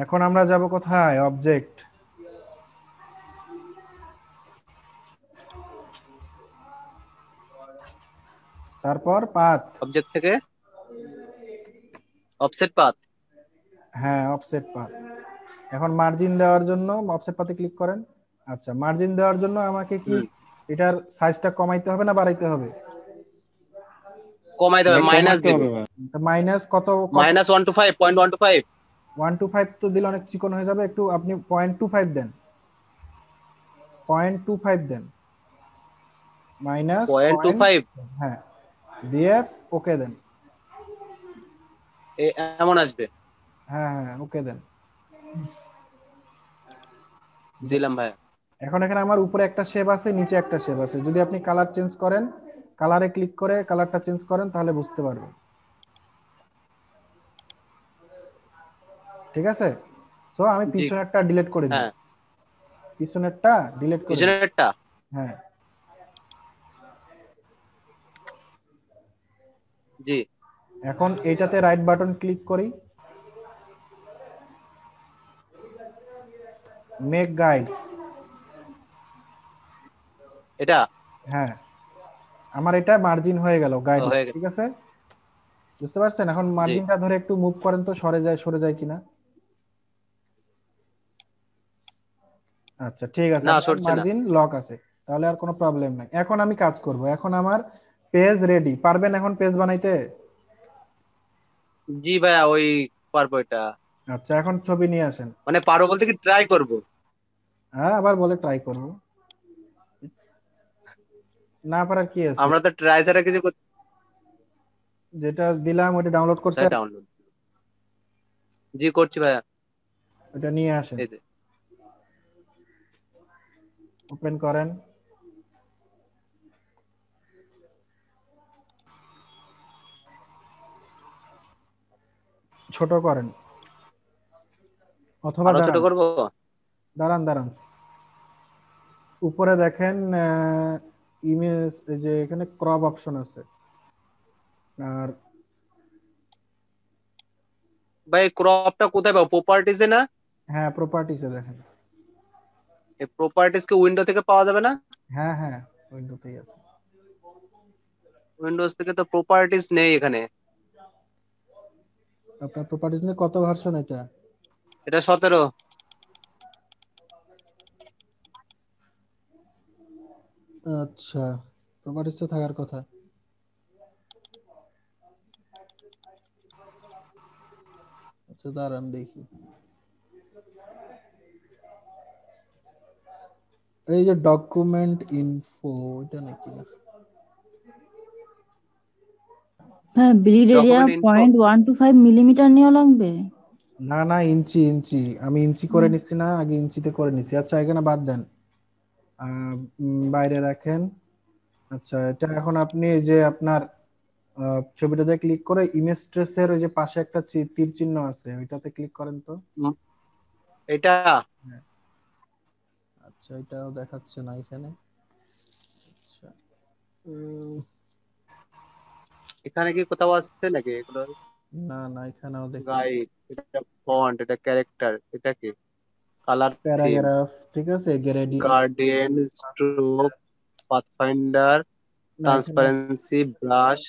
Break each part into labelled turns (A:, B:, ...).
A: এখন আমরা যাব কোথায়? অবজেক্ট, তারপর পাথ।
B: অবজেক্ট থেকে অফসেট পাথ।
A: হ্যাঁ, অফসেট পাথ। এখন মার্জিন দেওয়ার জন্য অফসেট পাথে ক্লিক করেন। আচ্ছা, মার্জিন দেওয়ার জন্য আমাকে কি
B: হুম,
A: এটার সাইজটা কমাইতে হবে না বাড়াইতে হবে?
B: কমাই দেবে, মাইনাস
C: কমাইতে
B: দিন।
C: হবে ভাই।
A: তো মাইনাস কত কত?
B: -125.125।
A: 125 তো দিলে অনেক চিকন হয়ে যাবে, একটু আপনি 0.25 দেন, 0.25 দেন, minus
B: point two
A: point.
B: Five
A: হ্যাঁ, দিয়ে ওকে দেন।
B: এমন আসবে।
A: হ্যাঁ হ্যাঁ, ওকে দেন।
B: দিলাম ভাই।
A: এখন এখানে আমার উপরে একটা শেপ আছে, নিচে একটা শেপ আছে। যদি আপনি কালার চেঞ্জ করেন, কালারে ক্লিক করে কালারটা চেঞ্জ করেন, তাহলে বুঝতে পারবেন। ঠিক আছে? সো আমি
B: জি।
A: পিছনেরটা ডিলিট করে দিই,
B: হ্যাঁ,
A: পিছনেরটা ডিলিট করে দিই।
B: পিছনেরটা।
A: হ্যাঁ,
B: জি।
A: এখন এইটাতে রাইট বাটন ক্লিক করি, মেক গাইডস।
B: এটা
A: হ্যাঁ, আমার এটা মার্জিন হয়ে গেল গাইডলাইন।
B: হয়ে গেল।
A: ঠিক আছে, বুঝতে পারছেন? এখন
B: জি।
A: মার্জিনটা ধরে একটু মুভ করেন তো, সরে যায় কিনা। আচ্ছা, ঠিক আছে,
B: না,
A: আপনার
B: সরছে না।
A: মার্জিন লক আছে, তাহলে আর কোনো প্রবলেম নাই। এখন আমি কাজ করব, এখন আমার পেজ রেডি। পারবেন এখন পেজ বানাইতে?
B: জি ভাইয়া, ওই পারবো এটা।
A: আচ্ছা, এখন ছবি নিয়ে আসেন।
B: মানে পারবো বলতে কি, ট্রাই করব।
A: হ্যাঁ, আবার বলে ট্রাই করব, না পারার কি আছে?
B: আমরা তো ট্রাই ছাড়া কিছু
A: যেটা দিলাম ওটা ডাউনলোড
B: কোথায়
A: করছেন,
B: ডাউনলোড? জি, করছি ভাইয়া।
A: ওটা নিয়ে আসেন,
B: এই যে।
A: ওপেন করেন। ছোট করেন, অথবা
B: আরো ছোট
A: দাঁড়ান,
B: করব।
A: দাঁড়ান দাঁড়ান, উপরে দেখেন ইমেজ, এই যে এখানে ক্রপ অপশন আছে। আর
B: ভাই, ক্রপটা কোথায় পাবো? প্রপার্টিজে না?
A: হ্যাঁ, প্রপার্টিসে দেখেন।
B: এই প্রপার্টিজ কে উইন্ডো থেকে পাওয়া যাবে না?
A: হ্যাঁ হ্যাঁ, উইন্ডোতেই আছে।
B: উইন্ডোজ থেকে তো প্রপার্টিজ নেই এখানে।
A: আপনার প্রপার্টিস নিয়ে কত ভার্সন এটা?
B: এটা 17।
A: আচ্ছা, প্রপার্টিসে থাকার কথা। আচ্ছা, দাঁড়ান দেখি। এই যে ডকুমেন্ট ইনফো, এটা নাকি না?
D: হ্যাঁ, bleed area
B: document info.
D: 0.125 millimetre নেওয়া লাগবে।
A: না না, ইঞ্চি ইঞ্চি, আমি ইঞ্চি করে নিচ্ছি না, আগে ইঞ্চিতে করে নিচ্ছি। আচ্ছা, এখানে বাদ দেন, বাইরে রাখেন। আচ্ছা, এটা এখন আপনি এই যে আপনার ছবিটাতে ক্লিক করে ইমেজ ট্রেসের ওই যে পাশে একটা তীর চিহ্ন আছে, ওইটাতে ক্লিক করেন তো।
B: এটা
A: হ্যাঁ, আচ্ছা, এটাও দেখাচ্ছে না এখানে। আচ্ছা, উম,
B: এখানে কি কোথাও আছে নাকি এগুলো?
A: না না, এখানেও দেখি না।
B: গাইড, এটা ফন্ট, এটা ক্যারেক্টার, এটা কি? কালার থিম,
A: প্যারাগ্রাফ, ঠিক আছে, গ্রেডিয়েন্ট।
B: গার্ডিয়ান, স্ট্রোক, পাথফাইন্ডার,
A: না, এখানে
B: transparency, brush,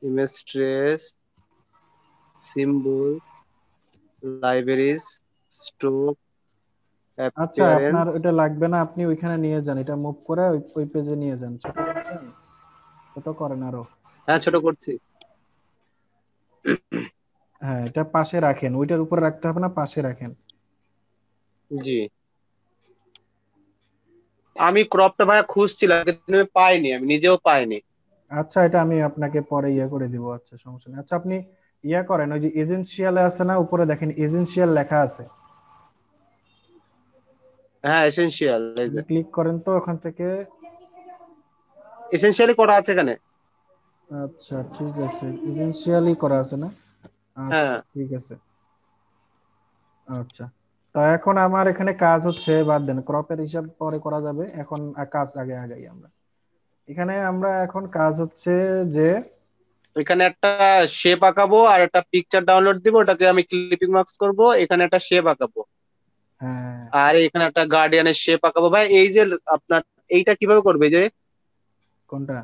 B: image trace, symbol, libraries, stroke,
A: আচ্ছা, আপনার
B: অ্যাপিয়ারেন্স।
A: ওটা লাগবে না, আপনি ওইখানে নিয়ে যান, এটা মুভ করে ওই ওই পেজে নিয়ে যান। ছোট করছেন, ছোট করেন আরো।
B: হ্যাঁ, ছোট করছি।
A: হ্যাঁ, এটা পাশে রাখেন, ওইটার উপরে রাখতে হবে না, পাশে রাখেন।
B: জি। আমি ক্রপটা ভাইয়া খুঁজছিলাম, কিন্তু আমি পাইনি, আমি নিজেও পাইনি।
A: আচ্ছা, এটা আমি আপনাকে পরে ইয়ে করে দিব, আচ্ছা সমস্যা নেই। আচ্ছা, আপনি ইয়ে করেন, ওই যে এজেন্সিয়ালে আছে না, উপরে দেখেন এজেন্সিয়াল লেখা আছে,
B: হ্যাঁ, এসেনশিয়াল, এই যে।
A: ক্লিক করেন তো ওখান থেকে।
B: এসেনশিয়ালি করা আছে এখানে।
A: আচ্ছা, ঠিক আছে, এজেন্সিয়ালি করা আছে না? আচ্ছা,
B: হ্যাঁ।
A: ঠিক আছে। আচ্ছা, তো এখন আমার এখানে কাজ হচ্ছে, বাদ দেন, ক্রপের হিসাব পরে করা যাবে, এখন কাজ আগে আগাই আমরা। এখানে আমরা এখন কাজ হচ্ছে যে
B: ওইখানে একটা শেপ আঁকাবো আর একটা পিকচার ডাউনলোড দিব, ওটাকে আমি ক্লিপিং মার্কস করব, এখানে একটা শেপ আঁকাবো
A: হ্যাঁ,
B: আর এখানে একটা গার্ডিয়ানের শেপ আঁকাবো। ভাই এই যে আপনার এইটা কিভাবে করবে,
A: কোনটা?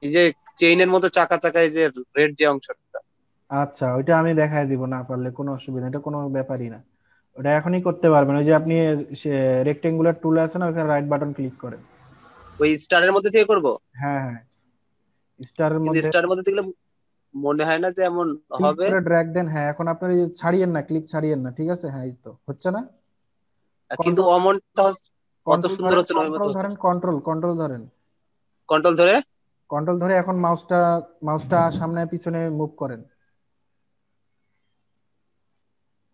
B: এই যে চেইনের মতো চাকা চাকা, এই যে রেড যে অংশটা?
A: আচ্ছা, ওইটা আমি দেখাই দিব, না পারলে কোনো অসুবিধা নেই, এটা কোনো ব্যাপারই না। ওটা এখনই করতে পারবেন। ওই যে আপনি রেক্টেঙ্গুলার টুল আছে না, ওখানে রাইট বাটন ক্লিক করেন।
B: ওই স্টারের মধ্যে থেকে করব?
A: হ্যাঁ হ্যাঁ, স্টারের
B: কিন্তু
A: মধ্যে
B: স্টারের মধ্যে দেখলে মনে হয় না যে এমন
A: ক্লিক
B: হবে।
A: করে ড্র্যাগ দেন। হ্যাঁ, এখন আপনার এই ছাড়িয়েন না, ক্লিক ছাড়িয়েন না, ঠিক আছে? হ্যাঁ, এই তো হচ্ছে না।
B: কিন্তু
A: কন্ট্রোল
B: অমনটা অত
A: কন্ট্রোল
B: সুন্দর
A: ধরেন,
B: হচ্ছে না, ওই মতো
A: কন্ট্রোল
B: হচ্ছে।
A: ধরেন, কন্ট্রোল ধরেন।
B: কন্ট্রোল ধরে?
A: কন্ট্রোল ধরে এখন মাউসটা সামনে পিছনে মুভ করেন।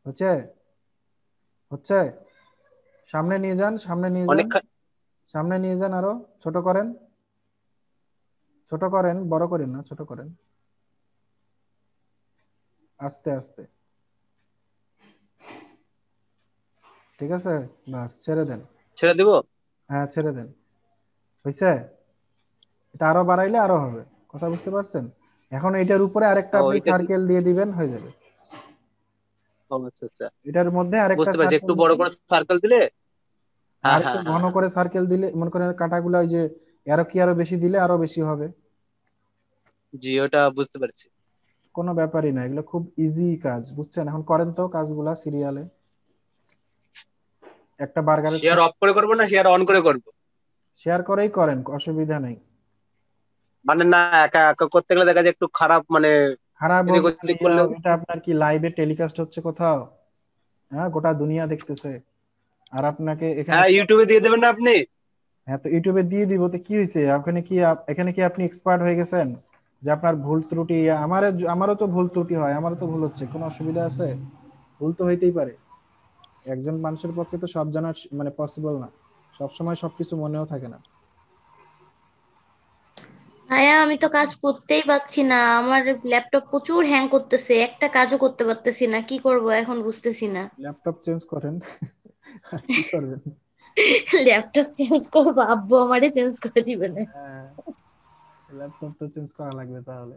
A: হচ্ছে? হচ্ছে? সামনে নিয়ে যান, সামনে নিয়ে যান,
B: অনেক
A: সামনে নিয়ে যান, আরো ছোট করেন, ছোট করেন, বড় করেন না, ছোট করেন, আস্তে আস্তে। ঠিক আছে, বাস ছেড়ে দেন।
B: ছেড়ে দিব।
A: হ্যাঁ, ছেড়ে দেন। হয়েছে? এটা আরো বাড়াইলে আরো হবে। কথা বুঝতে পারছেন? এখন এটার উপরে আরেকটা
B: ও
A: আপনি
B: এটা কি?
A: সার্কেল দিয়ে দিবেন, হয়ে যাবে।
B: ও আচ্ছা আচ্ছা,
A: এটার মধ্যে আরেকটা
B: বুঝতে পারছি,
A: সার্কেল
B: একটু বড়
A: দিবেন।
B: করে সার্কেল দিলে। হ্যাঁ
A: আর একটু
B: হ্যাঁ হ্যাঁ
A: ঘন
B: হ্যাঁ।
A: করে সার্কেল দিলে, মনে করেন কাঁটাগুলো ওই যে আরো কি আরো বেশি দিলে আরো বেশি হবে।
B: জি, ওটা বুঝতে পারছি।
A: কোনো ব্যাপারই না, এগুলো খুব ইজি কাজ, বুঝছেন? এখন করেন তো কাজগুলা সিরিয়ালে। একটা বার্গারের
B: শেয়ার অফ করে করবো না শেয়ার অন করে করবো?
A: শেয়ার করেই করেন, অসুবিধা নেই।
B: মানে না, একা একা করতে গেলে দেখা যায় একটু খারাপ, মানে
A: খারাপ
B: এদিক
A: হবে মানে
B: ওদিক করলে।
A: এটা আপনার কি লাইভে টেলিকাস্ট হচ্ছে কোথাও? হ্যাঁ, গোটা দুনিয়া দেখতেছে। আর আপনাকে এখানে
B: হ্যাঁ, ইউটিউবে দিয়ে দেবেন না আপনি?
A: হ্যাঁ, তো ইউটিউবে দিয়ে দিব, তো কি হয়েছে? ওখানে কি এখানে কি আপনি এক্সপার্ট হয়ে গেছেন যে আপনার ভুল ত্রুটি? আমারও তো ভুল ত্রুটি হয়, আমারও তো ভুল হচ্ছে, কোনো অসুবিধা আছে? ভুল তো হইতেই পারে। একজন মানুষের পক্ষে তো সব জানা মানে পসিবল না, সবসময় সবকিছু মনেও থাকে না।
C: ভাইয়া আমি তো কাজ করতেই পারছি না, আমার ল্যাপটপ প্রচুর হ্যাং করতেছে, একটা কাজও করতে পারতেছি না, কি করব এখন বুঝতেছি না।
A: ল্যাপটপ চেঞ্জ করেন। আর কি করবেন?
C: ল্যাপটপ চেঞ্জ করবো, আব্বু আমারে চেঞ্জ করে দিবে না।
A: হ্যাঁ, ল্যাপটপ তো চেঞ্জ করা লাগবে তাহলে।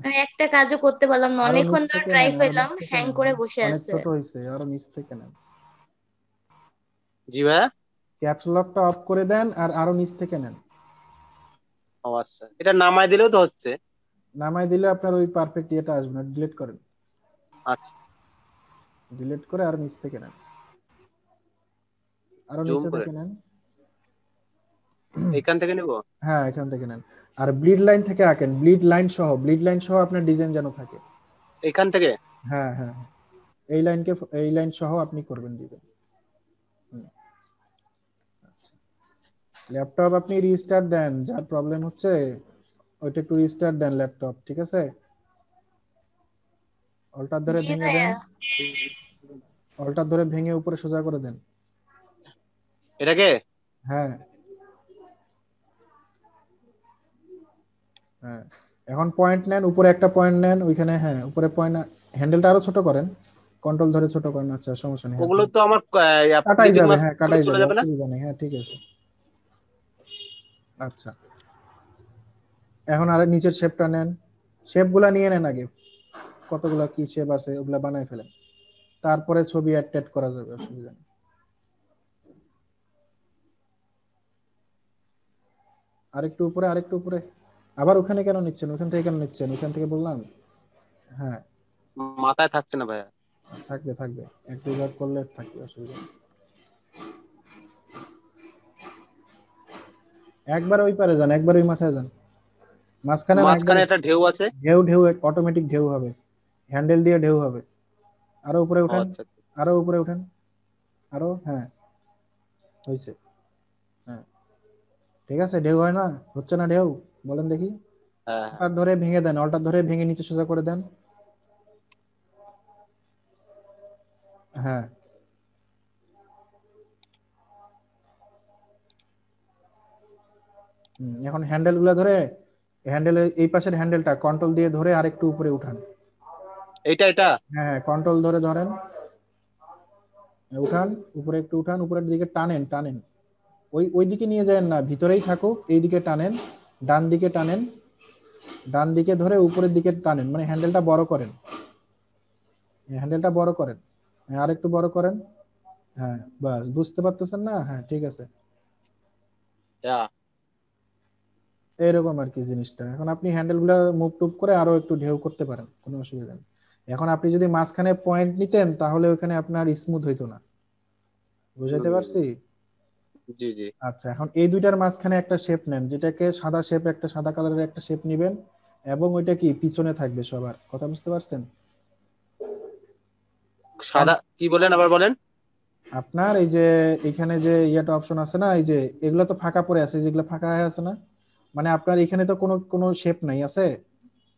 C: আমি একটা কাজও করতে পারলাম না,
A: আরো
C: অনেকক্ষণ
A: নিচ
C: ধরে
A: থেকে
C: ট্রাই
A: নেন, আরো নিচ
C: করলাম,
A: থেকে
C: হ্যাং
A: নেন,
C: করে বসে
A: অনেক
C: আছে।
A: ছোট হয়েছে, আরো নিচ থেকে নেন।
B: জি ভাইয়া।
A: ক্যাপস লকটা অফ করে দেন আর আরো নিচ থেকে নেন।
B: ও আচ্ছা, এটা নামাই দিলেও তো হচ্ছে।
A: নামাই দিলে আপনার ওই পারফেক্ট ইয়েটা আসবে না, ডিলিট করেন।
B: আচ্ছা,
A: ডিলিট করে আরো নিচ থেকে নেন, আরো
B: জুম
A: নিচে
B: করে
A: থেকে নেন।
B: এখান থেকে নিব।
A: হ্যাঁ, এখান থেকে নেন। আর ব্লিড লাইন থেকে আঁকেন, ব্লিড লাইন সহ আপনার ডিজাইন যেন থাকে।
B: এখান থেকে।
A: হ্যাঁ হ্যাঁ হ্যাঁ। এই লাইনকে, এই লাইন সহ আপনি করবেন ডিজাইন। ল্যাপটপ আপনি রিস্টার্ট দেন, যার প্রবলেম হচ্ছে ওইটা একটু রিস্টার্ট দেন ল্যাপটপ, ঠিক আছে? অল্টার ধরে
C: জি
A: ভেঙে দেন,
C: ভাইয়া।
A: অল্টার ধরে ভেঙে উপরে সোজা করে দেন।
B: এটাকে?
A: হ্যাঁ হ্যাঁ। এখন পয়েন্ট নেন, উপরে একটা পয়েন্ট নেন ওইখানে, হ্যাঁ উপরে পয়েন্ট। হ্যান্ডেলটা আরো ছোট করেন, কন্ট্রোল ধরে ছোট করেন। আচ্ছা, সমস্যা নেই, হ্যাঁ
B: ওগুলো
A: ঠিক।
B: তো আমার
A: কাটাই
B: ক্লিপিং
A: যাবে,
B: মার্কস
A: হ্যাঁ
B: গুলো
A: কাটাই
B: চলে
A: যাবে,
B: যাবে না?
A: অসুবিধা নেই, হ্যাঁ ঠিক আছে। আচ্ছা, এখন আর নিচের শেপটা নেন, শেপগুলা নিয়ে নেন আগে, কতগুলা কি শেপ আছে ওগুলা বানাই ফেলেন, তারপরে ছবি অ্যাড করা যাবে, অসুবিধা নেই। আরেকটু উপরে, আরেকটু উপরে। আবার ওখানে কেন নিচ্ছেন? ওখান থেকে কেন নিচ্ছেন? ওখান থেকে বললাম। হ্যাঁ,
B: মাথায় থাকছে না ভাইয়া।
A: থাকবে থাকবে, এক দুইবার করলে থাকবে, অসুবিধা নেই। একবার ওই পারে যান, একবার ওই মাথায় যান, মাঝখানে না, একবার।
B: মাঝখানে একটা ঢেউ আছে।
A: ঢেউ ঢেউ অটোমেটিক ঢেউ হবে, হ্যান্ডেল দিয়ে ঢেউ হবে। আরো উপরে
B: ও
A: উঠেন,
B: আচ্ছা আচ্ছা।
A: আরো উপরে উঠেন, আরো, হ্যাঁ হয়েছে। হ্যাঁ, ঠিক আছে। ঢেউ হয় না, হচ্ছে না ঢেউ? বলেন দেখি।
B: হ্যাঁ হ্যাঁ।
A: অল্টার ধরে ভেঙে দেন, অল্টার ধরে ভেঙে নিচে সোজা করে দেন। হ্যাঁ, এখন হ্যান্ডেল গুলা ধরে, হ্যান্ডেলের এই পাশের হ্যান্ডেলটা কন্ট্রোল দিয়ে ধরে আরেকটু উপরে উঠান।
B: এটা এটা।
A: হ্যাঁ হ্যাঁ, কন্ট্রোল ধরে ধরেন, উঠান, উপরে একটু উঠান, উপরের দিকে টানেন টানেন। ওই ওই দিকে নিয়ে যায় না, ভিতরেই থাকুক, এই দিকে টানেন, ডান দিকে টানেন, ডান দিকে ধরে উপরের দিকে টানেন, মানে হ্যান্ডেলটা বড় করেন, হ্যান্ডেলটা বড় করেন, হ্যাঁ আর একটু বড় করেন, হ্যাঁ বাস, বুঝতে পারতেছেন না? হ্যাঁ ঠিক আছে,
B: ইয়া
A: এরকম আর কি জিনিসটা। এখন আপনি হ্যান্ডেল গুলা মুভ টুভ করে আরো একটু ঢেউ করতে পারেন, কোনো অসুবিধা নেই। এখন আপনি যদি মাঝখানে পয়েন্ট নিতেন তাহলে ওখানে আপনার স্মুথ হইতো না, বুঝাইতে পারছি?
B: জি জি।
A: আচ্ছা, এখন এই দুইটার মাঝখানে একটা শেপ নেন, যেটাকে সাদা শেপ, একটা সাদা কালারের একটা শেপ নিবেন, এবং ওইটা কি পিছনে থাকবে সবার, কথা বুঝতে পারছেন?
B: সাদা কি বলেন, আবার বলেন।
A: আপনার এই যে এখানে যে ইয়াটা অপশন আছে না, এই যে এগুলো তো ফাঁকা পড়ে আছে, যেগুলো ফাঁকা হয়ে আছে না, মানে আপনার এখানে তো কোনো কোনো শেপ নাই আছে,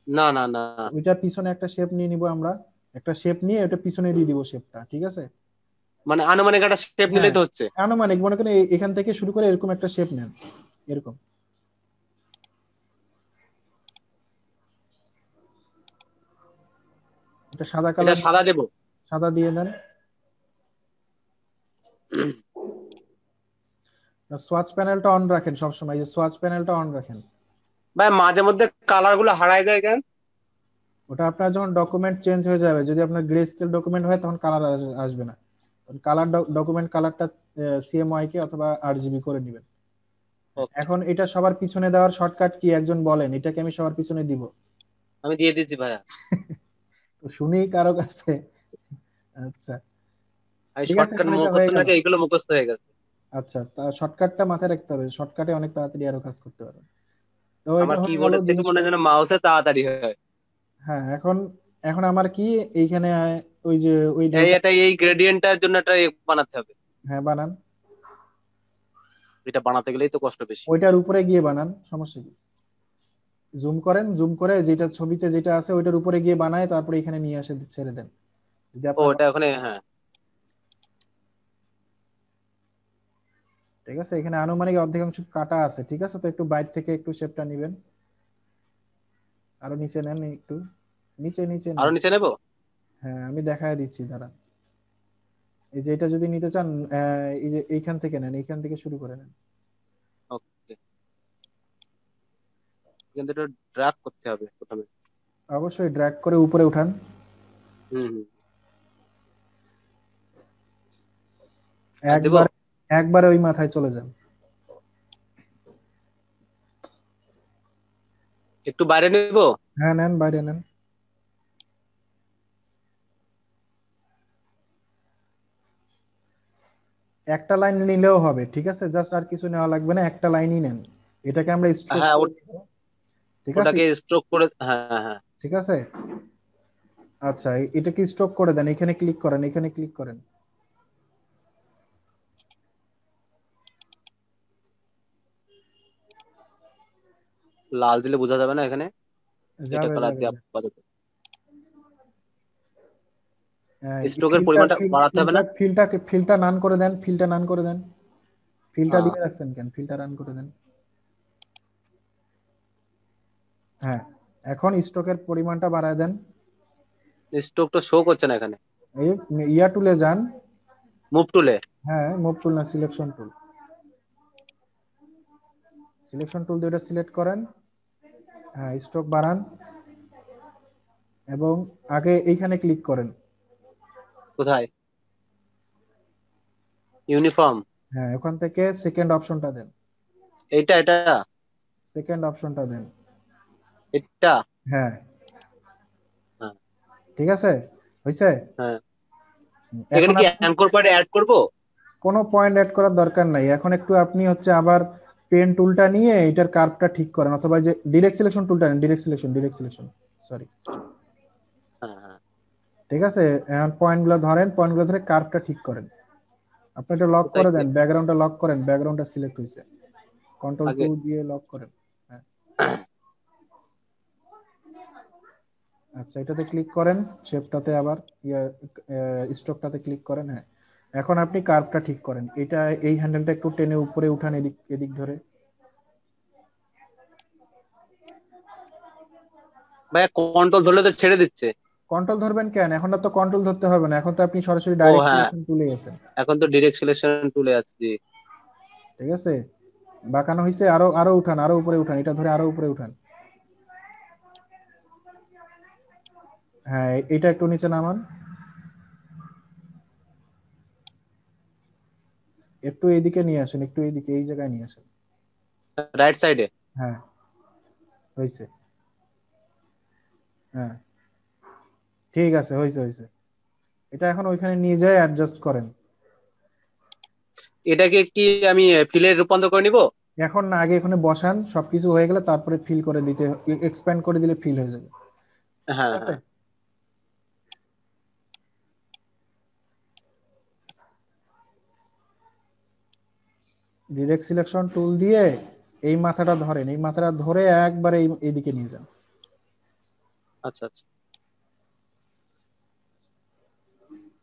B: না না না,
A: ওইটা পিছনে একটা শেপ নিয়ে নিব আমরা, একটা শেপ নিয়ে ওটা পিছনে দিয়ে দিব শেপটা, ঠিক আছে?
B: মানে আনুমানিক একটা শেপ
A: হ্যাঁ
B: নিলেই তো হচ্ছে।
A: আনুমানিক মনে করেন এখান থেকে শুরু করে এরকম একটা শেপ নেন, এরকম। এটা সাদা
B: এটা
A: কালার,
B: সাদা দেবো?
A: সাদা দিয়ে দেন। সোয়াচ প্যানেলটা অন রাখেন সবসময়, এই যে সোয়াচ প্যানেলটা অন রাখেন।
B: ভাই মাঝে মধ্যে কালার গুলো হারায় যায় কেন?
A: ওটা আপনার যখন ডকুমেন্ট চেঞ্জ হয়ে যাবে, যদি আপনার গ্রে স্কেল ডকুমেন্ট হয় তখন কালার আসবে না, কালার ডকুমেন্ট কালারটা সিএমওয়াই কে অথবা আরজিবি করে নেবেন।
B: Okay,
A: এখন এটা সবার পিছনে দেওয়ার শর্টকাট কি একজন বলেন, এটাকে আমি সবার পিছনে দিব?
B: আমি দিয়ে দিচ্ছি ভাইয়া।
A: তো শুনি কারো কাছে। আচ্ছা
B: আমি
A: ঠিক আছে,
B: শর্টকাট
A: এখন এটা হয়ে
B: মুখস্থ
A: গেল।
B: নাকি এইগুলো মুখস্থ হয়ে গেছে।
A: আচ্ছা, তা শর্টকাটটা মাথায় রাখতে হবে, শর্টকাটে অনেক তাড়াতাড়ি আরো কাজ করতে পারবেন। তো এটা
B: আমার
A: হয়ে গেল
B: কিবোর্ডের থেকে মনে
A: জিনিসটা।
B: হয় যেন মাউসে তাড়াতাড়ি হয়।
A: হ্যাঁ এখন, এখন আমার কি এইখানে ওই যে ওই
B: এই
A: ঢেউটা,
B: এটা এই গ্রেডিয়েন্টটার জন্য একটা বানাতে হবে।
A: হ্যাঁ বানান,
B: এটা বানাতে গেলেই তো কষ্ট বেশি।
A: ওইটার উপরে গিয়ে বানান, সমস্যা কি? জুম করেন, জুম করে যেটা ছবিতে যেটা আছে ওইটার উপরে গিয়ে বানায়, তারপরে এখানে নিয়ে আসে ছেড়ে দেন, যদি
B: ও
A: আপনার।
B: এটা ওখানে, হ্যাঁ।
A: ঠিক আছে, এখানে আনুমানিক অর্ধেকাংশ কাটা আছে, ঠিক আছে, তো একটু বাইরে থেকে একটু শেপটা নিবেন, আরো নিচে নেন একটু, নিচে নিচে
B: আরো
A: নেন।
B: নিচে নেবো?
A: হ্যাঁ আমি দেখায় দিচ্ছি, দাঁড়া। এই যে এটা যদি নিতে চান, এই যে এইখান থেকে নেন, এইখান থেকে শুরু করে নেন।
B: ওকে, কিন্তু এটা ড্র্যাগ করতে হবে প্রথমে।
A: অবশ্যই ড্র্যাগ করে উপরে উঠান,
B: হুম হুম। আর দেবো?
A: একবার, একবারে ওই মাথায় চলে যান।
B: একটু বাইরে নেবো?
A: হ্যাঁ নেন, বাইরে নেন। একটা লাইন নিলেও হবে, ঠিক আছে, জাস্ট আর কিছু নেওয়া লাগবে না, একটা লাইনই নেন, এটাকে আমরা স্ট্রোক
B: হ্যাঁ
A: করে দিব, ঠিক আছে?
B: ওটাকে স্ট্রোক করে, হ্যাঁ হ্যাঁ।
A: ঠিক আছে, আচ্ছা এটাকে স্ট্রোক করে দেন, এখানে ক্লিক করেন, এখানে ক্লিক করেন।
B: লাল দিলে বোঝা যাবে না এখানে, এটা
A: যাবে
B: কালার
A: যাবে
B: দিয়ে
A: যাবে।
B: আপাতত। স্ট্রোকের পরিমাণটা বাড়াতে হবে না?
A: ফিলটা নান করে দেন, ফিলটা নান করে দেন, ফিলটা
B: হ্যাঁ,
A: দিয়ে রাখছেন কেন, ফিলটা রান করে দেন। হ্যাঁ, এখন স্ট্রোকের পরিমাণটা বাড়ায় দেন।
B: স্ট্রোকটা শো করছে না এখানে।
A: এই ইয়া টুলে যান।
B: মুভ টুলে?
A: হ্যাঁ মুভ টুল না, সিলেকশন টুল, সিলেকশন টুল দিয়ে এটা সিলেক্ট করেন, হ্যাঁ স্ট্রোক বাড়ান, এবং আগে এইখানে ক্লিক করেন।
B: কোথায়? ইউনিফর্ম?
A: হ্যাঁ ওখান থেকে সেকেন্ড অপশনটা দেন,
B: এটা এটা
A: সেকেন্ড অপশনটা দেন।
B: এটা
A: হ্যাঁ
B: হ্যাঁ
A: ঠিক আছে, হয়েছে।
B: হ্যাঁ।
A: এখন
B: এখানে কি
A: আপনি
B: অ্যাঙ্কর পয়েন্ট অ্যাড করব?
A: কোনো পয়েন্ট অ্যাড করার দরকার নাই, এখন একটু আপনি হচ্ছে আবার পেন টুলটা নিয়ে এটার কার্ভটা ঠিক করেন, অথবা যে ডিরেক্ট সিলেকশন টুলটা নেন, ডিরেক্ট সিলেকশন সরি,
B: হ্যাঁ হ্যাঁ।
A: ঠিক আছে। এখন পয়েন্টগুলো ধরেন, পয়েন্টগুলো ধরে কার্ভটা ঠিক করেন, আপনি এটা লক
B: কোথায়
A: করে দেন,
B: click?
A: ব্যাকগ্রাউন্ডটা লক করেন, ব্যাকগ্রাউন্ডটা সিলেক্ট হয়েছে, কন্ট্রোল
B: আগে
A: টু দিয়ে লক করেন। হ্যাঁ আচ্ছা, এটাতে ক্লিক করেন, শেপটাতে আবার ইয়া স্ট্রোকটাতে ক্লিক করেন, হ্যাঁ। এখন আপনি কার্ভটা ঠিক করেন, এটা এই হ্যান্ডেলটা একটু টেনে উপরে উঠান, এদিক এদিক ধরে।
B: ভাইয়া কন্ট্রোল ধরলে তো ছেড়ে দিচ্ছে।
A: কন্ট্রোল ধরবেন কেন, এখন তো কন্ট্রোল ধরতে হবে না, এখন তো আপনি সরাসরি
B: ও
A: ডাইরেক্ট
B: হ্যাঁ,
A: সিলেকশন টুলে গেছেন,
B: এখন তো ডিরেক্ট সিলেকশন টুলে আছে, জি।
A: ঠিক আছে। বাঁকানো হয়েছে, আরো আরো উঠান, আরো উপরে উঠান, এটা ধরে আরো উপরে উঠান। হ্যাঁ, এটা একটু নিচে নামান, একটু এইদিকে নিয়ে আসেন, একটু এইদিকে, এই জায়গায় নিয়ে আসেন।
B: রাইট সাইডে।
A: হ্যাঁ, হয়েছে। হ্যাঁ, ঠিক আছে, হয়েছে হয়েছে। এটা এখন ওইখানে নিয়ে যায় অ্যাডজাস্ট করেন।
B: এটাকে কি আমি ফিলে রূপান্তর করে নিব?
A: এখন না, আগে এখানে বসান, সবকিছু হয়ে গেলে তারপরে ফিল করে দিতে, এক্সপ্যান্ড করে দিলে ফিল হয়ে যাবে। ঠিক
B: হ্যাঁ
A: আছে,
B: হ্যাঁ।
A: ডিরেক্ট সিলেকশন টুল দিয়ে এই মাথাটা ধরেন, এই মাথাটা ধরে একবারে এইদিকে নিয়ে যান।
B: আচ্ছা আচ্ছা।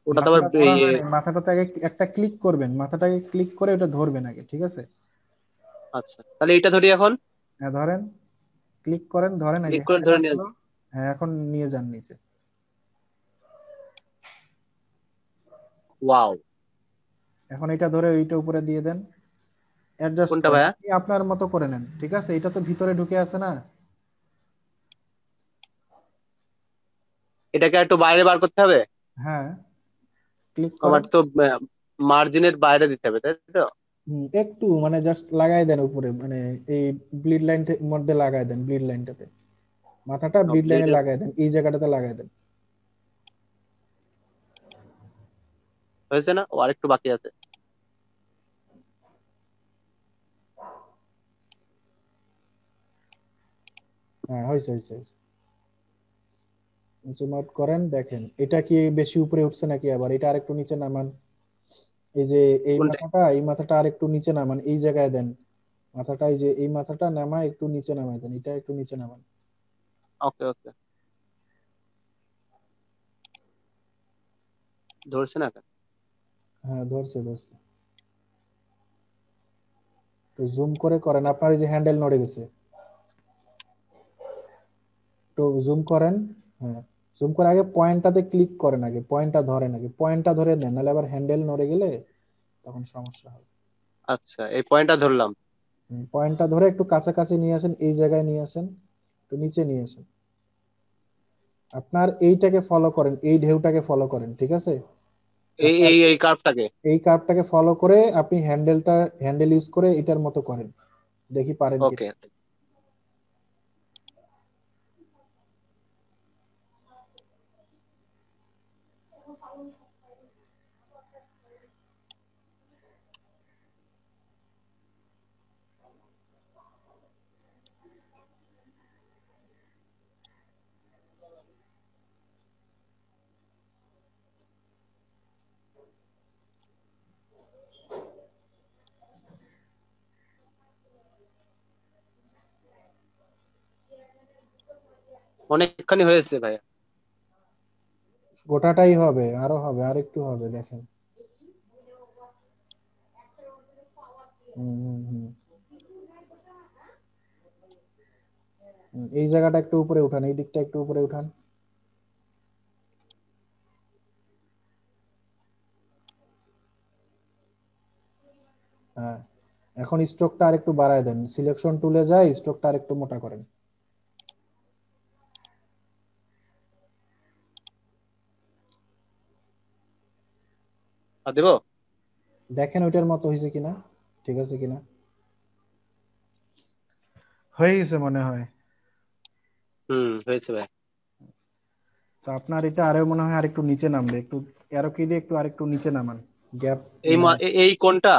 B: ওটা তো আবার
A: মাথাটা ধরা হয় না, মাথাটাতে আগে একটা ক্লিক করবেন, মাথাটাকে ক্লিক করে ওটা ধরবেন আগে, ঠিক আছে?
B: আচ্ছা, তাহলে এটা ধরি এখন।
A: হ্যাঁ, ধরেন, ক্লিক করেন, ধরেন, এই যে
B: ক্লিক করে
A: হ্যান্ডেল
B: ধরে নিয়ে।
A: আসলো। হ্যাঁ, এখন নিয়ে যান নিচে।
B: ওয়াও।
A: এখন এটা ধরে ওইটা উপরে দিয়ে দেন, অ্যাডজাস্ট
B: কোনটা
A: করেন,
B: ভাইয়া?
A: আপনি আপনার মতো করে নেন, ঠিক আছে? এটা তো ভিতরে ঢুকে আছে না।
B: এটাকে একটু বাইরে বার করতে হবে?
A: হ্যাঁ, ক্লিক
B: আমার
A: করেন।
B: তো মার্জিনের বাইরে দিতে হবে, তাই তো?
A: একটু মানে জাস্ট লাগাই দেন উপরে, মানে এই ব্লিড লাইন মধ্যে লাগাই দেন, ব্লিড লাইনটাতে, মাথাটা ব্লিড লাইনে
B: ব্লেডের
A: লাগাই দেন, এই জায়গাটাতে লাগাই দেন।
B: হয়েছে না? ও আরেকটু বাকি আছে।
A: হ্যাঁ, হয়েছে হয়েছে হয়েছে। জুম আউট করেন, দেখেন এটা কি বেশি উপরে উঠছে নাকি, আবার এটা আরেকটু নিচে নামান। এই যে
B: কোনটা?
A: এই মাথাটা আরেকটু নিচে নামান, এই জায়গায় দেন মাথাটা, এই যে এই মাথাটা নামা একটু নিচে নামাই দেন, এটা একটু নিচে নামান।
B: ওকে ওকে। ধরছে না কেন?
A: হ্যাঁ, ধরছে ধরছে। তো জুম করে করেন, আপনার এই যে হ্যান্ডেল নড়ে গেছে, তো জুম করেন। হ্যাঁ, জুম করে আগে পয়েন্টটাতে ক্লিক করেন, আগে পয়েন্টটা ধরেন, আগে পয়েন্টটা ধরে নেন, নাহলে আবার হ্যান্ডেল নড়ে গেলে তখন সমস্যা হবে।
B: আচ্ছা, এই পয়েন্টটা ধরলাম।
A: পয়েন্টটা ধরে একটু কাছাকাছি নিয়ে আসেন, এই জায়গায় নিয়ে আসেন, একটু নিচে নিয়ে আসেন। আপনার এইটাকে ফলো করেন, এই ঢেউটাকে ফলো করেন, ঠিক আছে?
B: এই
A: আপনার
B: এই এই কার্ভটাকে।
A: এই কার্ভটাকে ফলো করে আপনি হ্যান্ডেল ইউজ করে এটার মতো করেন, দেখি পারেন কি।
B: ওকে। অনেকখানি হয়েছে ভাইয়া।
A: গোটাটাই হবে, আরো হবে, আর একটু হবে, দেখেন। হুম হুম হুম এই জায়গাটা একটু উপরে উঠান, এই দিকটা একটু উপরে উঠান। হ্যাঁ, এখন স্ট্রোকটা আরেকটু বাড়ায় দেন, সিলেকশন টুলে যাই, স্ট্রোকটা আরেকটু মোটা করেন।
B: আর দেবো?
A: দেখেন ওইটার মতো হয়েছে কিনা, ঠিক আছে কিনা। হয়ে গেছে মনে হয়।
B: হয়েছে ভাই।
A: তো আপনার এটা আরো মনে হয় আরেকটু নিচে নামবে, একটু এরো কি দিয়ে একটু আরেকটু নিচে নামান, গ্যাপ,
B: এই
A: মানে
B: এই কোনটা?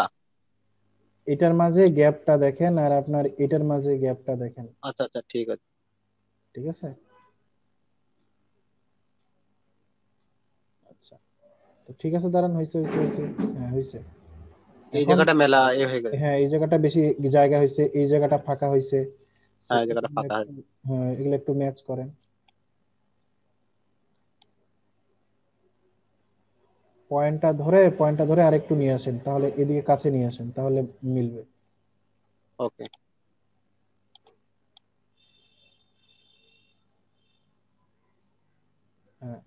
A: এটার মাঝে গ্যাপটা দেখেন, আর আপনার এটার মাঝে গ্যাপটা দেখেন,
B: আচ্ছা আচ্ছা, ঠিক আছে।
A: ঠিক আছে। আচ্ছা, তো ঠিক আছে, দাঁড়ান, হয়েছে হয়েছে হয়েছে। হ্যাঁ, হয়েছে।
B: এই
A: এখন
B: জায়গাটা মেলা হয়ে গেছে।
A: হ্যাঁ, এই জায়গাটা বেশি জায়গা হয়েছে, এই জায়গাটা ফাঁকা হয়েছে। So,
B: হ্যাঁ, এই জায়গাটা
A: এগুলো
B: ফাঁকা
A: একটু,
B: আছে।
A: হ্যাঁ, এগুলো একটু ম্যাচ করেন। পয়েন্টটা ধরে আরেকটু নিয়ে আসেন, তাহলে এদিকে কাছে নিয়ে আসেন, তাহলে মিলবে।
B: ওকে।
A: হ্যাঁ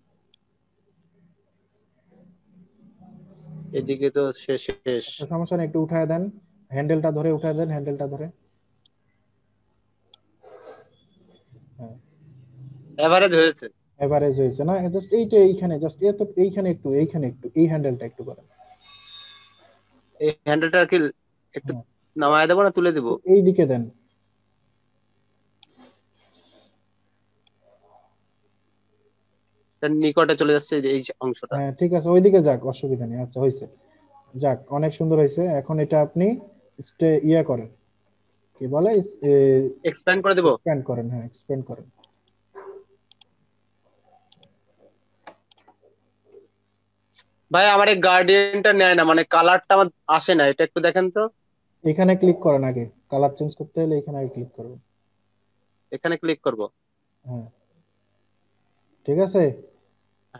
B: এদিকে তো শেষ শেষ।
A: আচ্ছা, সমস্যা নেই, একটু উঠায় দেন, হ্যান্ডেলটা ধরে উঠায় দেন, হ্যান্ডেলটা ধরে। হ্যাঁ,
B: এভারেজ হয়েছে।
A: এভারেজ হয়েছে না, জাস্ট এইটা এইখানে জাস্ট এত এইখানে একটু এই হ্যান্ডেলটা একটু করেন।
B: এই হ্যান্ডেলটা কি একটু
A: হ্যাঁ,
B: নামায় দেবো না তুলে দেবো?
A: এই দিকে দেন।
B: তার নিকটে চলে যাচ্ছে এই এই অংশটা।
A: হ্যাঁ ঠিক আছে, ওইদিকে যাক, অসুবিধা নেই। আচ্ছা হয়েছে, যাক অনেক সুন্দর হয়েছে। এখন এটা আপনি ইয়া করেন, কি বলে,
B: এক্সপ্যান্ড করে দেবো।
A: এক্সপ্যান্ড করেন। হ্যাঁ এক্সপ্যান্ড করেন।
B: ভাই আমার এই গার্ডিয়ানটা নেয় না, মানে কালারটা আমার আসে না, এটা একটু দেখেন তো।
A: এখানে ক্লিক করেন, আগে কালার চেঞ্জ করতে হলে এখানে আগে ক্লিক করবেন।
B: এখানে ক্লিক করব।
A: হ্যাঁ ঠিক আছে।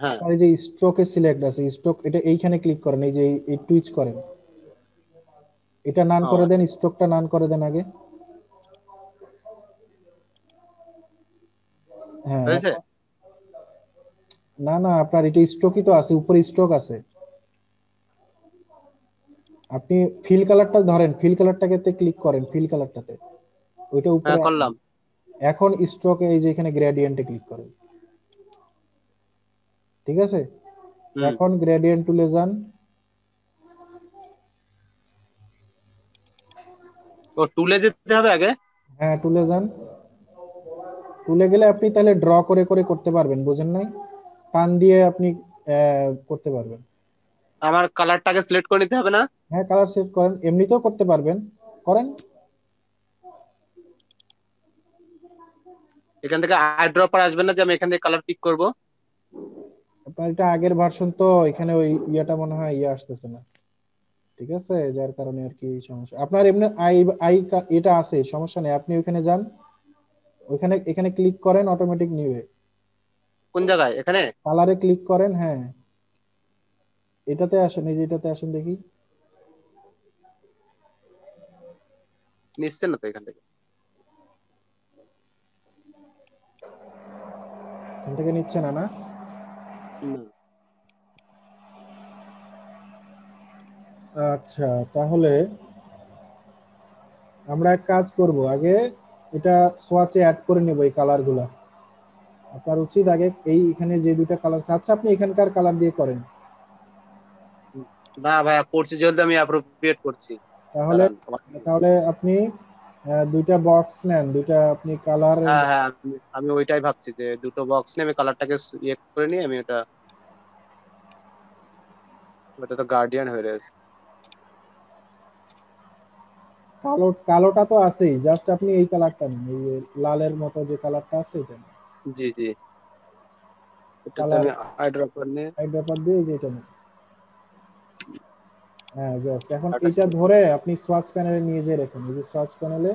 B: হ্যাঁ।
A: আর এই যে স্ট্রোকে সিলেক্ট আছে, স্ট্রোক, এটা এইখানে ক্লিক করেন, এই যে এই টুইচ করেন, এটা নান
B: ও
A: করে দেন,
B: আচ্ছা,
A: স্ট্রোকটা নান করে দেন আগে। হ্যাঁ
B: হয়েছে।
A: না না, আপনার এটা স্ট্রোকই তো আছে, উপরে স্ট্রোক আছে। আপনি ফিল কালারটা ধরেন, ফিল কালারটাকে ক্লিক করেন, ফিল কালারটাতে, ওইটা উপরে
B: হ্যাঁ
A: আছে।
B: করলাম।
A: এখন স্ট্রোকে এই যে এখানে গ্রেডিয়েন্টে ক্লিক করেন, ঠিক আছে।
B: হুম।
A: এখন গ্রেডিয়েন্ট টুলে যান।
B: ও টুলে যেতে হবে আগে।
A: হ্যাঁ টুলে যান। টুলে গেলে আপনি তাহলে ড্র করে করে করতে পারবেন, বুঝেন নাই, টান দিয়ে আপনি করতে পারবেন।
B: আমার কালারটাকে সিলেক্ট করে নিতে হবে না?
A: হ্যাঁ কালার সেট করেন, এমনিতেও করতে পারবেন, করেন।
B: এখান থেকে আই ড্রপার আসবে না যে আমি এখান থেকে কালার পিক করব?
A: আপনার এটা আগের ভার্সন তো, এখানে ওই ইয়েটা মনে হয় ইয়ে আসতেছে না, ঠিক আছে, যার কারণে আর কি সমস্যা। আপনার এমনি আই আই এটা আছে, সমস্যা নেই, আপনি ওইখানে যান, ওইখানে এখানে ক্লিক করেন, অটোমেটিক নিবে।
B: কোন জায়গায়? এখানে?
A: কালারে ক্লিক করেন, হ্যাঁ এটাতে আসেন, এই যে এটাতে আসেন দেখি।
B: নিচ্ছে না তো এখান থেকে।
A: এখান থেকে নিচ্ছে না, না?
B: না।
A: আচ্ছা, তাহলে আমরা এক কাজ করব, আগে এটা সোয়াচে অ্যাড করে নেব এই কালার গুলা। আপনার উচিত আগে এই এখানে যে দুইটা কালার আছে, আচ্ছা আপনি এখানকার কালার দিয়ে করেন।
B: না ভাইয়া, করছি যেহেতু আমি অ্যাপ্রোপ্রিয়েট করছি।
A: তাহলে
B: দাঁড়ান
A: তাহলে আপনি দুইটা বক্স নেন, দুইটা আপনি কালার।
B: হ্যাঁ হ্যাঁ, আমি ওইটাই ভাবছি যে দুটো বক্স নিয়ে আমি কালারটাকে ইয়ে করে নিয়ে আমি ওটা, ওটা তো গার্ডিয়ান হয়ে রয়েছে।
A: কালোটা তো আছেই, জাস্ট আপনি এই কালারটা নিন, এই যে লালের মতো যে কালারটা আছে এটা নিন।
B: জি জি, এটাতে
A: কালার
B: আমি আই ড্রপার নিয়ে
A: আইড্রপার দিয়ে এই যে এটা নিন। হ্যাঁ জাস্ট এখন
B: একটা
A: এটা ধরে আপনি সোয়াচ প্যানেলে নিয়ে যেয়ে রাখুন, এই যে সোয়াচ প্যানেলে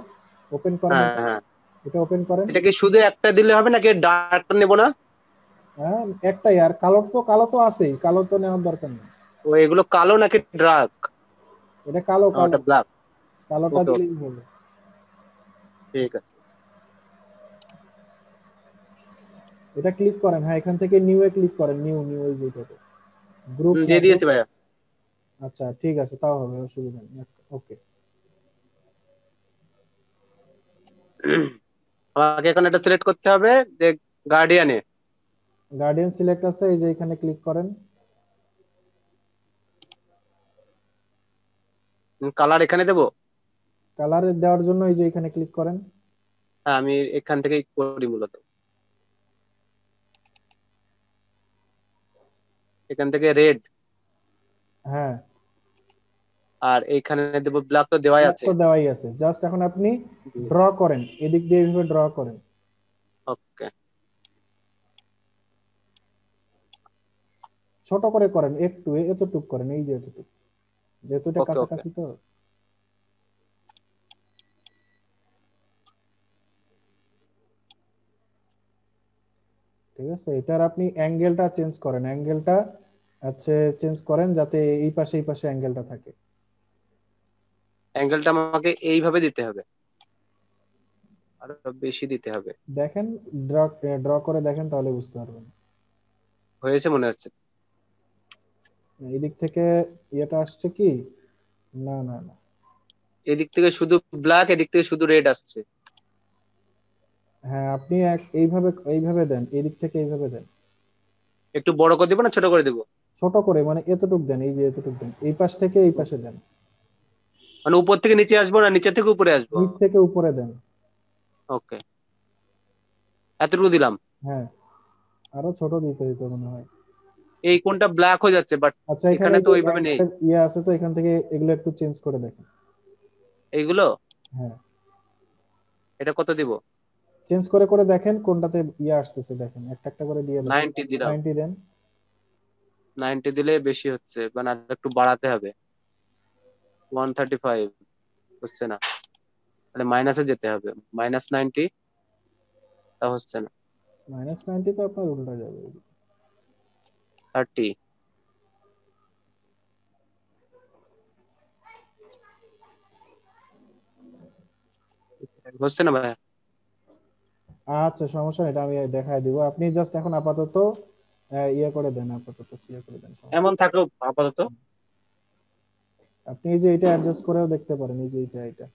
A: ওপেন করেন
B: হ্যাঁ
A: এটা,
B: হ্যাঁ।
A: এটা ওপেন করেন।
B: এটা কি শুধু একটা দিলে হবে নাকি ডার্কটা নেবো না?
A: হ্যাঁ একটাই, আর কালো তো আছেই, কালো তো নেওয়ার দরকার নেই।
B: ও এগুলো কালো নাকি ডার্ক?
A: এটা কালো, কালো,
B: ওটা ব্ল্যাক।
A: কালোটা
B: ওকে ওকে,
A: দিলেই হবে।
B: ঠিক আছে।
A: এটা ক্লিক করেন, হ্যাঁ এখান থেকে নিউ এ ক্লিক করেন, নিউ নিউ এই যেটাতে গ্রুপ না
B: দিয়ে
A: গ্রুপ।
B: দিয়েছি ভাইয়া।
A: আচ্ছা ঠিক আছে, তাও হবে, অসুবিধা নেই। ওকে,
B: আমাকে এখন এটা সিলেক্ট করতে হবে যে গার্ডিয়ানে।
A: গার্ডিয়ান সিলেক্ট আছে, এই যে এখানে ক্লিক করেন।
B: কালার এখানে দেবো?
A: কালারে দেওয়ার জন্য এই যে এখানে ক্লিক করেন।
B: হ্যাঁ আমি এখান থেকেই করি মূলত। এখান থেকে রেড,
A: হ্যাঁ
B: আর এইখানে দেবো ব্ল্যাক, তো দেওয়াই
A: ব্ল্যাক
B: আছে।
A: তো দেওয়াই আছে, জাস্ট এখন আপনি ড্র করেন, এদিক দিয়ে এইভাবে ড্র করেন।
B: ওকে
A: ছোট করে করেন একটু, এতটুক করেন, এই যে এতটুক, যেহেতু এটা
B: ওকে ওকে।
A: কাছাকাছি তো। ঠিক আছে, এটার আপনি অ্যাঙ্গেলটা চেঞ্জ করেন, অ্যাঙ্গেলটা আচ্ছা চেঞ্জ করেন যাতে এই পাশে অ্যাঙ্গেলটা থাকে।
B: অ্যাঙ্গেলটা আমাকে এইভাবে দিতে হবে, আরো বেশি দিতে হবে।
A: দেখেন, ড্র ড্র করে দেখেন, তাহলে বুঝতে পারবেন।
B: হয়েছে মনে হচ্ছে।
A: এই দিক থেকে ইয়েটা আসছে কি? না না না,
B: এদিক থেকে শুধু ব্ল্যাক, এদিক থেকে শুধু রেড আসছে।
A: হ্যাঁ আপনি এইভাবে এইভাবে দেন, এই দিক থেকে এইভাবে দেন।
B: একটু বড় করে দিব না ছোট করে দিব?
A: ছোট করে মানে এতটুক দেন, এই যে এতটুক দেন, এই পাশ থেকে এই পাশে দেন,
B: মানে উপর থেকে নিচে আসবো না নিচে থেকে উপরে আসবো?
A: নিচ থেকে উপরে দেন।
B: ওকে, এতটুকু দিলাম।
A: হ্যাঁ, আরো ছোট দিতে হইতো মনে হয়।
B: এই কোনটা ব্ল্যাক হয়ে যাচ্ছে, বাট
A: আচ্ছা, এখানে
B: এখানে
A: এই
B: তো
A: যে
B: ওইভাবে নেই
A: অ্যাঙ্গেলের ইয়ে আছে তো, এখান থেকে এগুলো একটু চেঞ্জ করে দেখেন।
B: এইগুলো।
A: হ্যাঁ,
B: এটা কত দিব?
A: চেঞ্জ করে করে দেখেন কোনটাতে ইয়ে আসতেছে, দেখেন একটা একটা করে দিয়ে দেন।
B: 90 দিলাম।
A: 90 দেন।
B: 90 দিলে বেশি হচ্ছে, মানে আর একটু বাড়াতে হবে। 135 হচ্ছে না, তাহলে মাইনাসে যেতে হবে। -90, তা হচ্ছে না।
A: -90 তো আপনার উল্টা যাবে।
B: 30 হচ্ছে না ভাই।
A: আচ্ছা, সমস্যা নেই, এটা আমি দেখায় দিব। আপনি জাস্ট এখন আপাতত ইয়ে করে দেন, আপাতত ইয়ে করে দেন, সমস্যা
B: এমন
A: নেই।
B: থাকো আপাতত।
A: আপনি এই যে এটা অ্যাডজাস্ট করেও দেখতে পারেন, এই যে এটা।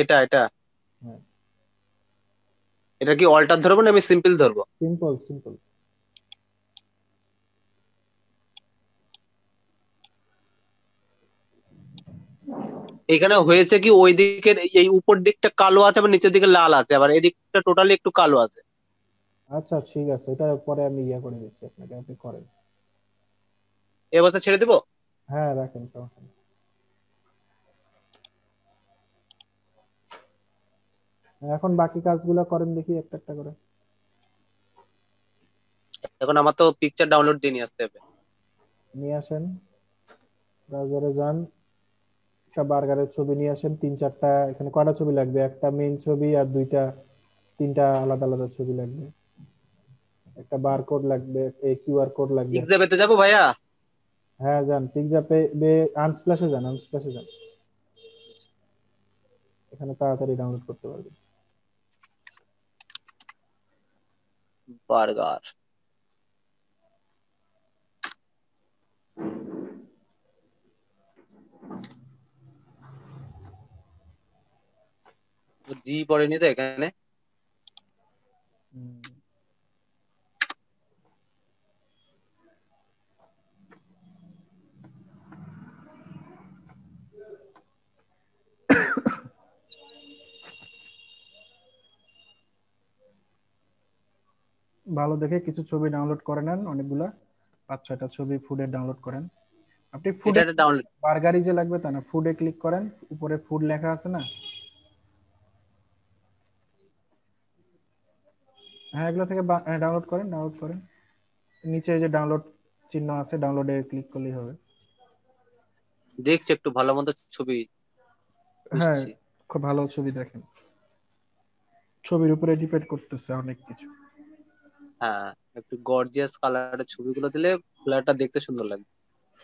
B: এটা এটা
A: হ্যাঁ,
B: এটা কি অল্টার ধরবো না আমি সিম্পল ধরবো?
A: Simple simple.
B: এখানে হয়েছে কি, ওই দিকের এই উপর দিকটা কালো আছে, আবার নিচের দিকে লাল আছে, আবার এই দিকটা টোটালি একটু কালো আছে।
A: আচ্ছা, ঠিক আছে, এটা পরে আমি ইয়ে করে দিচ্ছি আপনাকে, আপনি করেন।
B: এই অবস্থা ছেড়ে দিব?
A: হ্যাঁ, রাখেন, সমস্যা নেই। এখন বাকি কাজগুলো করেন দেখি একটা একটা করে।
B: এখন আমার তো পিকচার ডাউনলোড দিয়ে নিয়ে আসতে হবে।
A: নিয়ে আসেন, ব্রাউজারে যান, একটা বার্গারের ছবি নিয়ে আসেন, 3-4টা। এখানে কয়টা ছবি লাগবে? একটা মেইন ছবি আর দুইটা, তিনটা আলাদা আলাদা ছবি লাগবে। একটা বারকোড লাগবে, এই কিউআর কোড লাগবে।
B: পিকজাবেতে যাবো ভাইয়া?
A: হ্যাঁ, যান পিকজাপে, আনস্প্ল্যাশে যান, আনস্প্ল্যাশে যান, এখানে তাড়াতাড়ি ডাউনলোড করতে পারবেন।
B: বার্গার। জি পড়েনি তো এখানে।
A: হুম, ভালো দেখে কিছু ছবি ডাউনলোড করে নেন, অনেকগুলা 5-6টা ছবি ফুডের ডাউনলোড করেন। আপনি
B: এটা
A: ফুডে,
B: একটা ডাউনলোড।
A: বার্গারই যে লাগবে তা না, ফুডে ক্লিক করেন, উপরে ফুড লেখা আছে না? হ্যাঁ, এগুলো থেকে ডাউনলোড করেন, ডাউনলোড করেন। নিচে এই যে ডাউনলোড চিহ্ন আছে, ডাউনলোডে ক্লিক করলেই হবে।
B: দেখছি একটু ভালো মতো ছবি
A: হ্যাঁ,
B: খুঁজছি।
A: খুব ভালো ছবি দেখেন, ছবির উপরে ডিপেন্ড করতেছে অনেক কিছু।
B: হ্যাঁ, একটু গর্জিয়াস কালারের ছবিগুলো দিলে ফ্ল্যাটটা দেখতে সুন্দর লাগবে।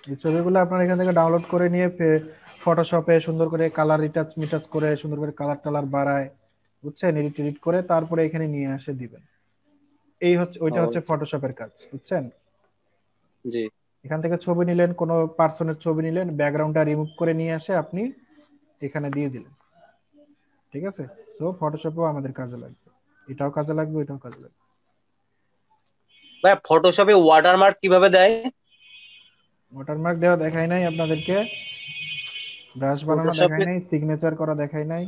A: এই ছবিগুলো আপনার এখান থেকে ডাউনলোড করে নিয়ে ফটোশপে সুন্দর করে কালার রিটাচ মিটাচ করে সুন্দর করে কালার টালার বাড়ায়, বুঝছেন, এডিট এডিট করে তারপরে এখানে নিয়ে আসে দিবেন। এই হচ্ছে, ওইটা
B: ও
A: হচ্ছে ফটোশপের কাজ, বুঝছেন।
B: জি।
A: এখান থেকে ছবি নিলেন, কোনো পার্সনের ছবি নিলেন, ব্যাকগ্রাউন্ডটা রিমুভ করে নিয়ে আসে আপনি এখানে দিয়ে দিলেন, ঠিক আছে। সো ফটোশপেও আমাদের কাজে লাগবে, এটাও কাজে লাগবে, এটাও কাজে লাগবে।
B: ভাই ফটোশপে ওয়াটারমার্ক কিভাবে দেয়?
A: ওয়াটারমার্ক দেওয়া দেখাই নাই আপনাদেরকে, ব্রাশ বানানো দেখাই
B: ফটোশপে
A: নাই, সিগনেচার করা দেখাই নাই,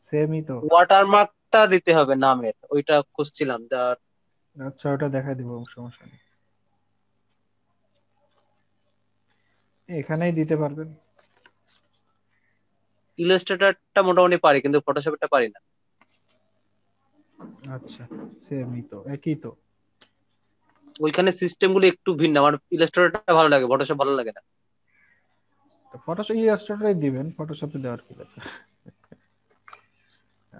A: সেমই তো।
B: ওয়াটারমার্কটা দিতে হবে নামের, ওইটা খুঁজছিলাম যা।
A: আচ্ছা, ওটা দেখাই দিব, সমস্যা নেই, এখানেই দিতে পারবেন।
B: ইলাস্ট্রেটরটা মোটামুটি পারি, কিন্তু ফটোশপটা পারি না।
A: আচ্ছা, সেমই তো, একই তো।
B: ওইখানে সিস্টেম গুলো একটু ভিন্ন, আমার ইলাস্ট্রেটরটা ভালো লাগে, ফটোশপ ভালো লাগে না।
A: ফটোশপ ইলাস্ট্রেটরই দিবেন, ফটোশপে দেওয়ার কি দরকার।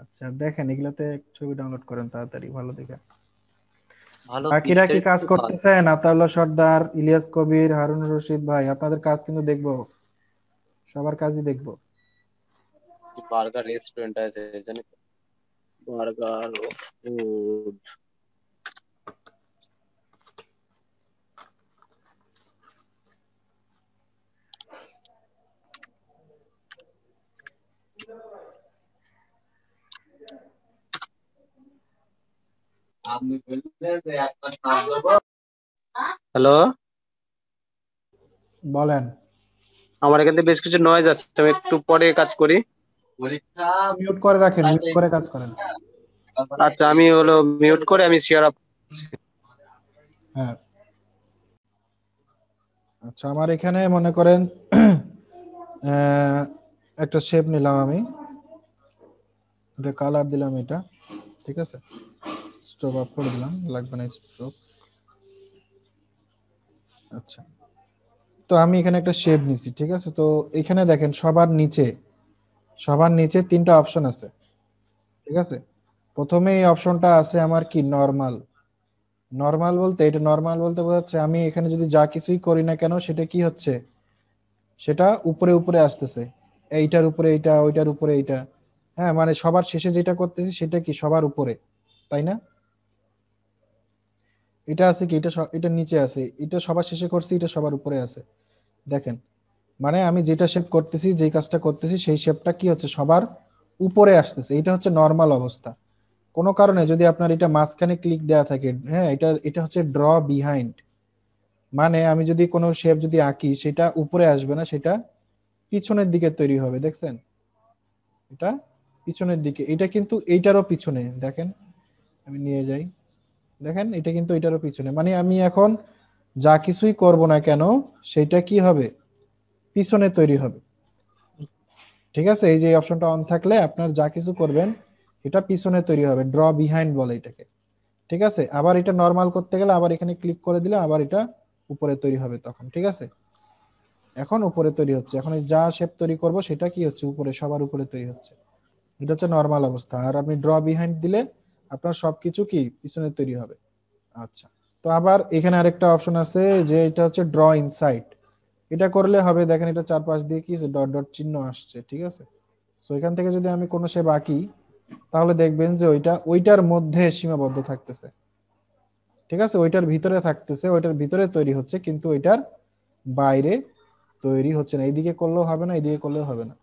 A: আচ্ছা, দেখেন এগুলাতে ছবি ডাউনলোড করেন তাড়াতাড়ি ভালো দেখে।
B: ভালো
A: বাকিরা কি
B: পিকচার
A: কাজ
B: একটু ভালো।
A: করতেছেন? আতাউল্লাহ সর্দার, ইলিয়াস কবির, হারুন রশিদ ভাই, আপনাদের কাজ কিন্তু দেখবো, সবার কাজই দেখবো।
B: বার্গার রেস্টুরেন্ট আছে জানি তো। Burger food. হ্যালো,
A: বলেন।
B: আমার এখান থেকে বেশ কিছু নয়েজ আসছে, আমি একটু পরে কাজ করি।
A: মিউট করে রাখেন, মিউট করে কাজ করেন।
B: আচ্ছা, আমি হলো মিউট করে আমি শেয়ার আপ।
A: হ্যাঁ, আচ্ছা, আমার এখানে মনে করেন একটা শেপ নিলাম আমি, এটা কালার দিলাম এটা, ঠিক আছে, স্ট্রোক অফ করে দিলাম, লাগবে না স্ট্রোক। আচ্ছা, তো আমি এখানে একটা শেপ নিছি, ঠিক আছে। তো এখানে দেখেন সবার নিচে তিনটা অপশন আছে, ঠিক আছে। প্রথমে এই অপশনটা আছে আমার কি, নরমাল। নরমাল বলতে বোঝাচ্ছে আমি এখানে যদি যা কিছুই করি না কেন সেটা কি হচ্ছে, সেটা উপরে উপরে আসতেছে, এইটার উপরে এইটা, ওইটার উপরে এইটা। হ্যাঁ, মানে সবার শেষে যেটা করতেছি সেটা কি সবার উপরে, তাই না? এটা আছে কি, এটা নিচে আছে, এটা সবার শেষে করছি, এটা সবার উপরে আছে। দেখেন, মানে আমি যেটা শেপ করতেছি, যেই কাজটা করতেছি, সেই শেপটা কি হচ্ছে, সবার উপরে আসতেছে। এটা হচ্ছে নরমাল অবস্থা। কোনো কারণে যদি আপনার এটা মাঝখানে ক্লিক দেওয়া থাকে, হ্যাঁ, এটা এটা হচ্ছে ড্র বিহাইন্ড। মানে আমি যদি কোনো শেপ যদি আঁকি, সেটা উপরে আসবে না, সেটা পিছনের দিকে তৈরি হবে, দেখছেন? এটা পিছনের দিকে, এটা কিন্তু এইটারও পিছনে, দেখেন, আমি নিয়ে যাই, দেখেন, এটা কিন্তু এটারও পিছনে। মানে আমি এখন যা কিছুই করব না কেন, সেটা কি হবে, পিছনে তৈরি হবে, ঠিক আছে। এই যে অপশনটা অন থাকলে আপনার যা কিছু করবেন এটা পিছনে তৈরি হবে, ড্র বিহাইন্ড বলে এটাকে, ঠিক আছে। আবার এটা নরমাল করতে গেলে আবার এখানে ক্লিক করে দিলে আবার এটা উপরে তৈরি হবে তখন, ঠিক আছে। এখন উপরে তৈরি হচ্ছে, এখন এই যা শেপ তৈরি করব সেটা কি হচ্ছে, উপরে, সবার উপরে তৈরি হচ্ছে। এটা হচ্ছে নরমাল অবস্থা। আর আপনি ড্র বিহাইন্ড দিলে আপনার সবকিছু কি পিছনে তৈরি হবে। আচ্ছা, তো আবার এখানে আরেকটা অপশন আছে, যে এটা হচ্ছে ড্র ইনসাইড। এটা করলে হবে, দেখেন, এটা চারপাশ দিয়ে কি ডট ডট চিহ্ন আসছে, ঠিক আছে। সো এখান থেকে যদি আমি কোনো শেপ আঁকি, তাহলে দেখবেন যে ওইটার মধ্যে সীমাবদ্ধ থাকতেছে, ঠিক আছে, ওইটার ভিতরে থাকতেছে, ওইটার ভিতরে তৈরি হচ্ছে, কিন্তু ওইটার বাইরে তৈরি হচ্ছে না। এইদিকে করলেও হবে না, এইদিকে করলেও হবে না,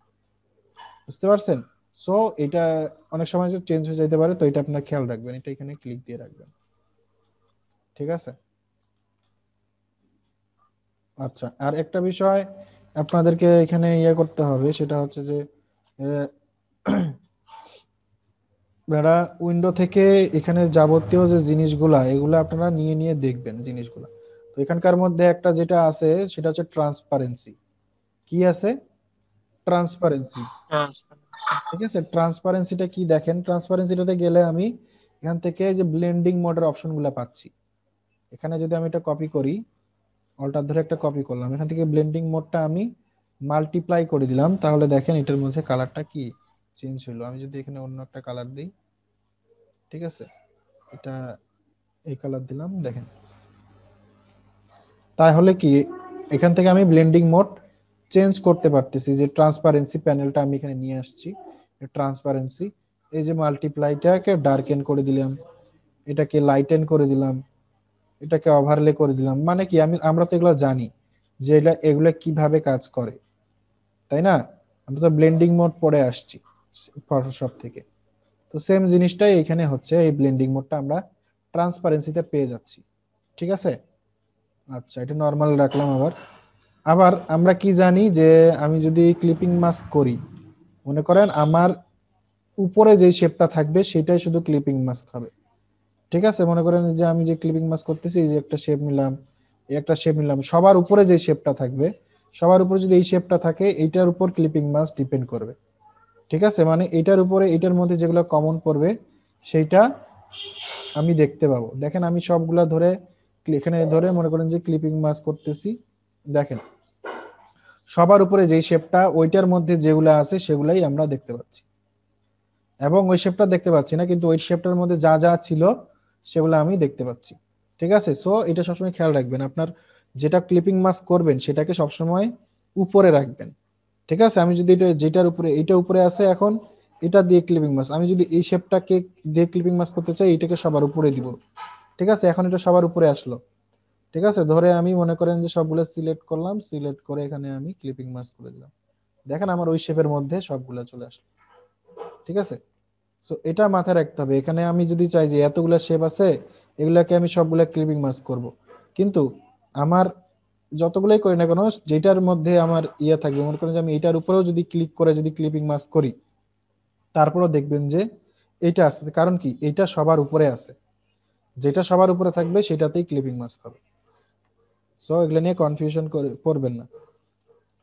A: বুঝতে পারছেন? সো এটা অনেক সময় চেঞ্জ হয়ে যেতে পারে, তো এটা আপনার খেয়াল রাখবেন, এটা এখানে ক্লিক দিয়ে রাখবেন, ঠিক আছে। আচ্ছা, আর একটা বিষয় আপনাদেরকে এখানে ইয়ে করতে হবে, সেটা হচ্ছে যে আহ, আপনারা উইন্ডো থেকে এখানে যাবতীয় যে জিনিসগুলা, এগুলো আপনারা নিয়ে নিয়ে দেখবেন জিনিসগুলা। তো এখানকার মধ্যে একটা যেটা আছে সেটা হচ্ছে ট্রান্সপারেন্সি। কি আছে? ট্রান্সপারেন্সি, ঠিক আছে। ট্রান্সপারেন্সিটা কি, দেখেন, ট্রান্সপারেন্সিটাতে গেলে আমি এখান থেকে যে ব্লেন্ডিং মোডের অপশনগুলো পাচ্ছি। এখানে যদি আমি এটা কপি করি, অল্টার ধরে একটা কপি করলাম, এখান থেকে ব্লেন্ডিং মোডটা আমি মাল্টিপ্লাই করে দিলাম, তাহলে দেখেন এটার মধ্যে কালারটা কি চেঞ্জ হলো। আমি যদি এখানে অন্য একটা কালার দিই, ঠিক আছে, এটা এই কালার দিলাম, দেখেন, তাহলে কি এখান থেকে আমি ব্লেন্ডিং মোড চেঞ্জ করতে পারতেছি। যে ট্রান্সপারেন্সি প্যানেলটা আমি এখানে নিয়ে আসছি, ট্রান্সপারেন্সি, এই যে মাল্টিপ্লাইটাকে ডার্কেন করে দিলাম, এটাকে লাইটেন করে দিলাম, এটাকে ওভারলে করে দিলাম। মানে কি, আমরা তো এগুলো জানি যে এগুলো কিভাবে কাজ করে, তাই না? আমরা তো ব্লেন্ডিং মোড পড়ে আসছি ফটোশপ থেকে। তো সেম জিনিসটাই এখানে হচ্ছে, এই ব্লেন্ডিং মোডটা আমরা ট্রান্সপারেন্সিতে পেয়ে যাচ্ছি, ঠিক আছে। আচ্ছা, এটা নরমাল রাখলাম। আবার আবার আমরা কি জানি, যে আমি যদি ক্লিপিং মাস্ক করি, মনে করেন আমার উপরে যে শেপটা থাকবে সেটাই শুধু ক্লিপিং মাস্ক হবে, ঠিক আছে। মনে করেন যে আমি যে ক্লিপিং মাস্ক করতেছি, এই যে একটা শেপ নিলাম, এই একটা শেপ নিলাম, সবার উপরে যে শেপটা থাকবে, সবার উপরে যদি এই শেপটা থাকে, এইটার উপর ক্লিপিং মাস্ক ডিপেন্ড করবে, ঠিক আছে। মানে এটার উপরে, এটার মধ্যে যেগুলো কমন পড়বে সেইটা আমি দেখতে পাবো। দেখেন, আমি সবগুলা ধরে এখানে ধরে মনে করেন যে ক্লিপিং মাস্ক করতেছি, দেখেন, সবার উপরে যেই শেপটা, ওইটার মধ্যে যেগুলো আছে সেগুলাই আমরা দেখতে পাচ্ছি, এবং ওই শেপটা দেখতে পাচ্ছি না, কিন্তু ওই শেপটার মধ্যে যা যা ছিল সেগুলো আমি দেখতে পাচ্ছি, ঠিক আছে। সো এটা সবসময় খেয়াল রাখবেন, আপনার যেটা ক্লিপিং মাস্ক করবেন সেটাকে সবসময় উপরে রাখবেন, ঠিক আছে। আমি যদি এটা, যেটার উপরে, এইটা উপরে আছে, এখন এটা দিয়ে ক্লিপিং মাস্ক, আমি যদি এই শেপটাকে দিয়ে ক্লিপিং মাস্ক করতে চাই, এটাকে সবার উপরে দিব, ঠিক আছে। এখন এটা সবার উপরে আসলো, ঠিক আছে। ধরে আমি মনে করেন যে সবগুলো সিলেক্ট করলাম, সিলেক্ট করে এখানে আমি ক্লিপিং মাস্ক করে দিলাম, দেখেন আমার ওই শেপের মধ্যে সবগুলো চলে আসলো, ঠিক আছে। সো এটা মাথায় রাখতে হবে। এখানে আমি যদি চাই যে এতগুলা শেপ আছে, এগুলাকে আমি সবগুলা ক্লিপিং মাস্ক করব, কিন্তু আমার যতগুলাই করি না কেন, যেটার মধ্যে আমার ইয়া থাকবে, মনে করেন যে আমি এটার উপরেও যদি ক্লিক করে যদি ক্লিপিং মাস্ক করি, তারপরেও দেখবেন যে এইটা আসছে। কারণ কি, এইটা সবার উপরে আছে, যেটা সবার উপরে থাকবে সেটাতেই ক্লিপিং মাস্ক হবে। সো এগুলো নিয়ে কনফিউশন করবেন না,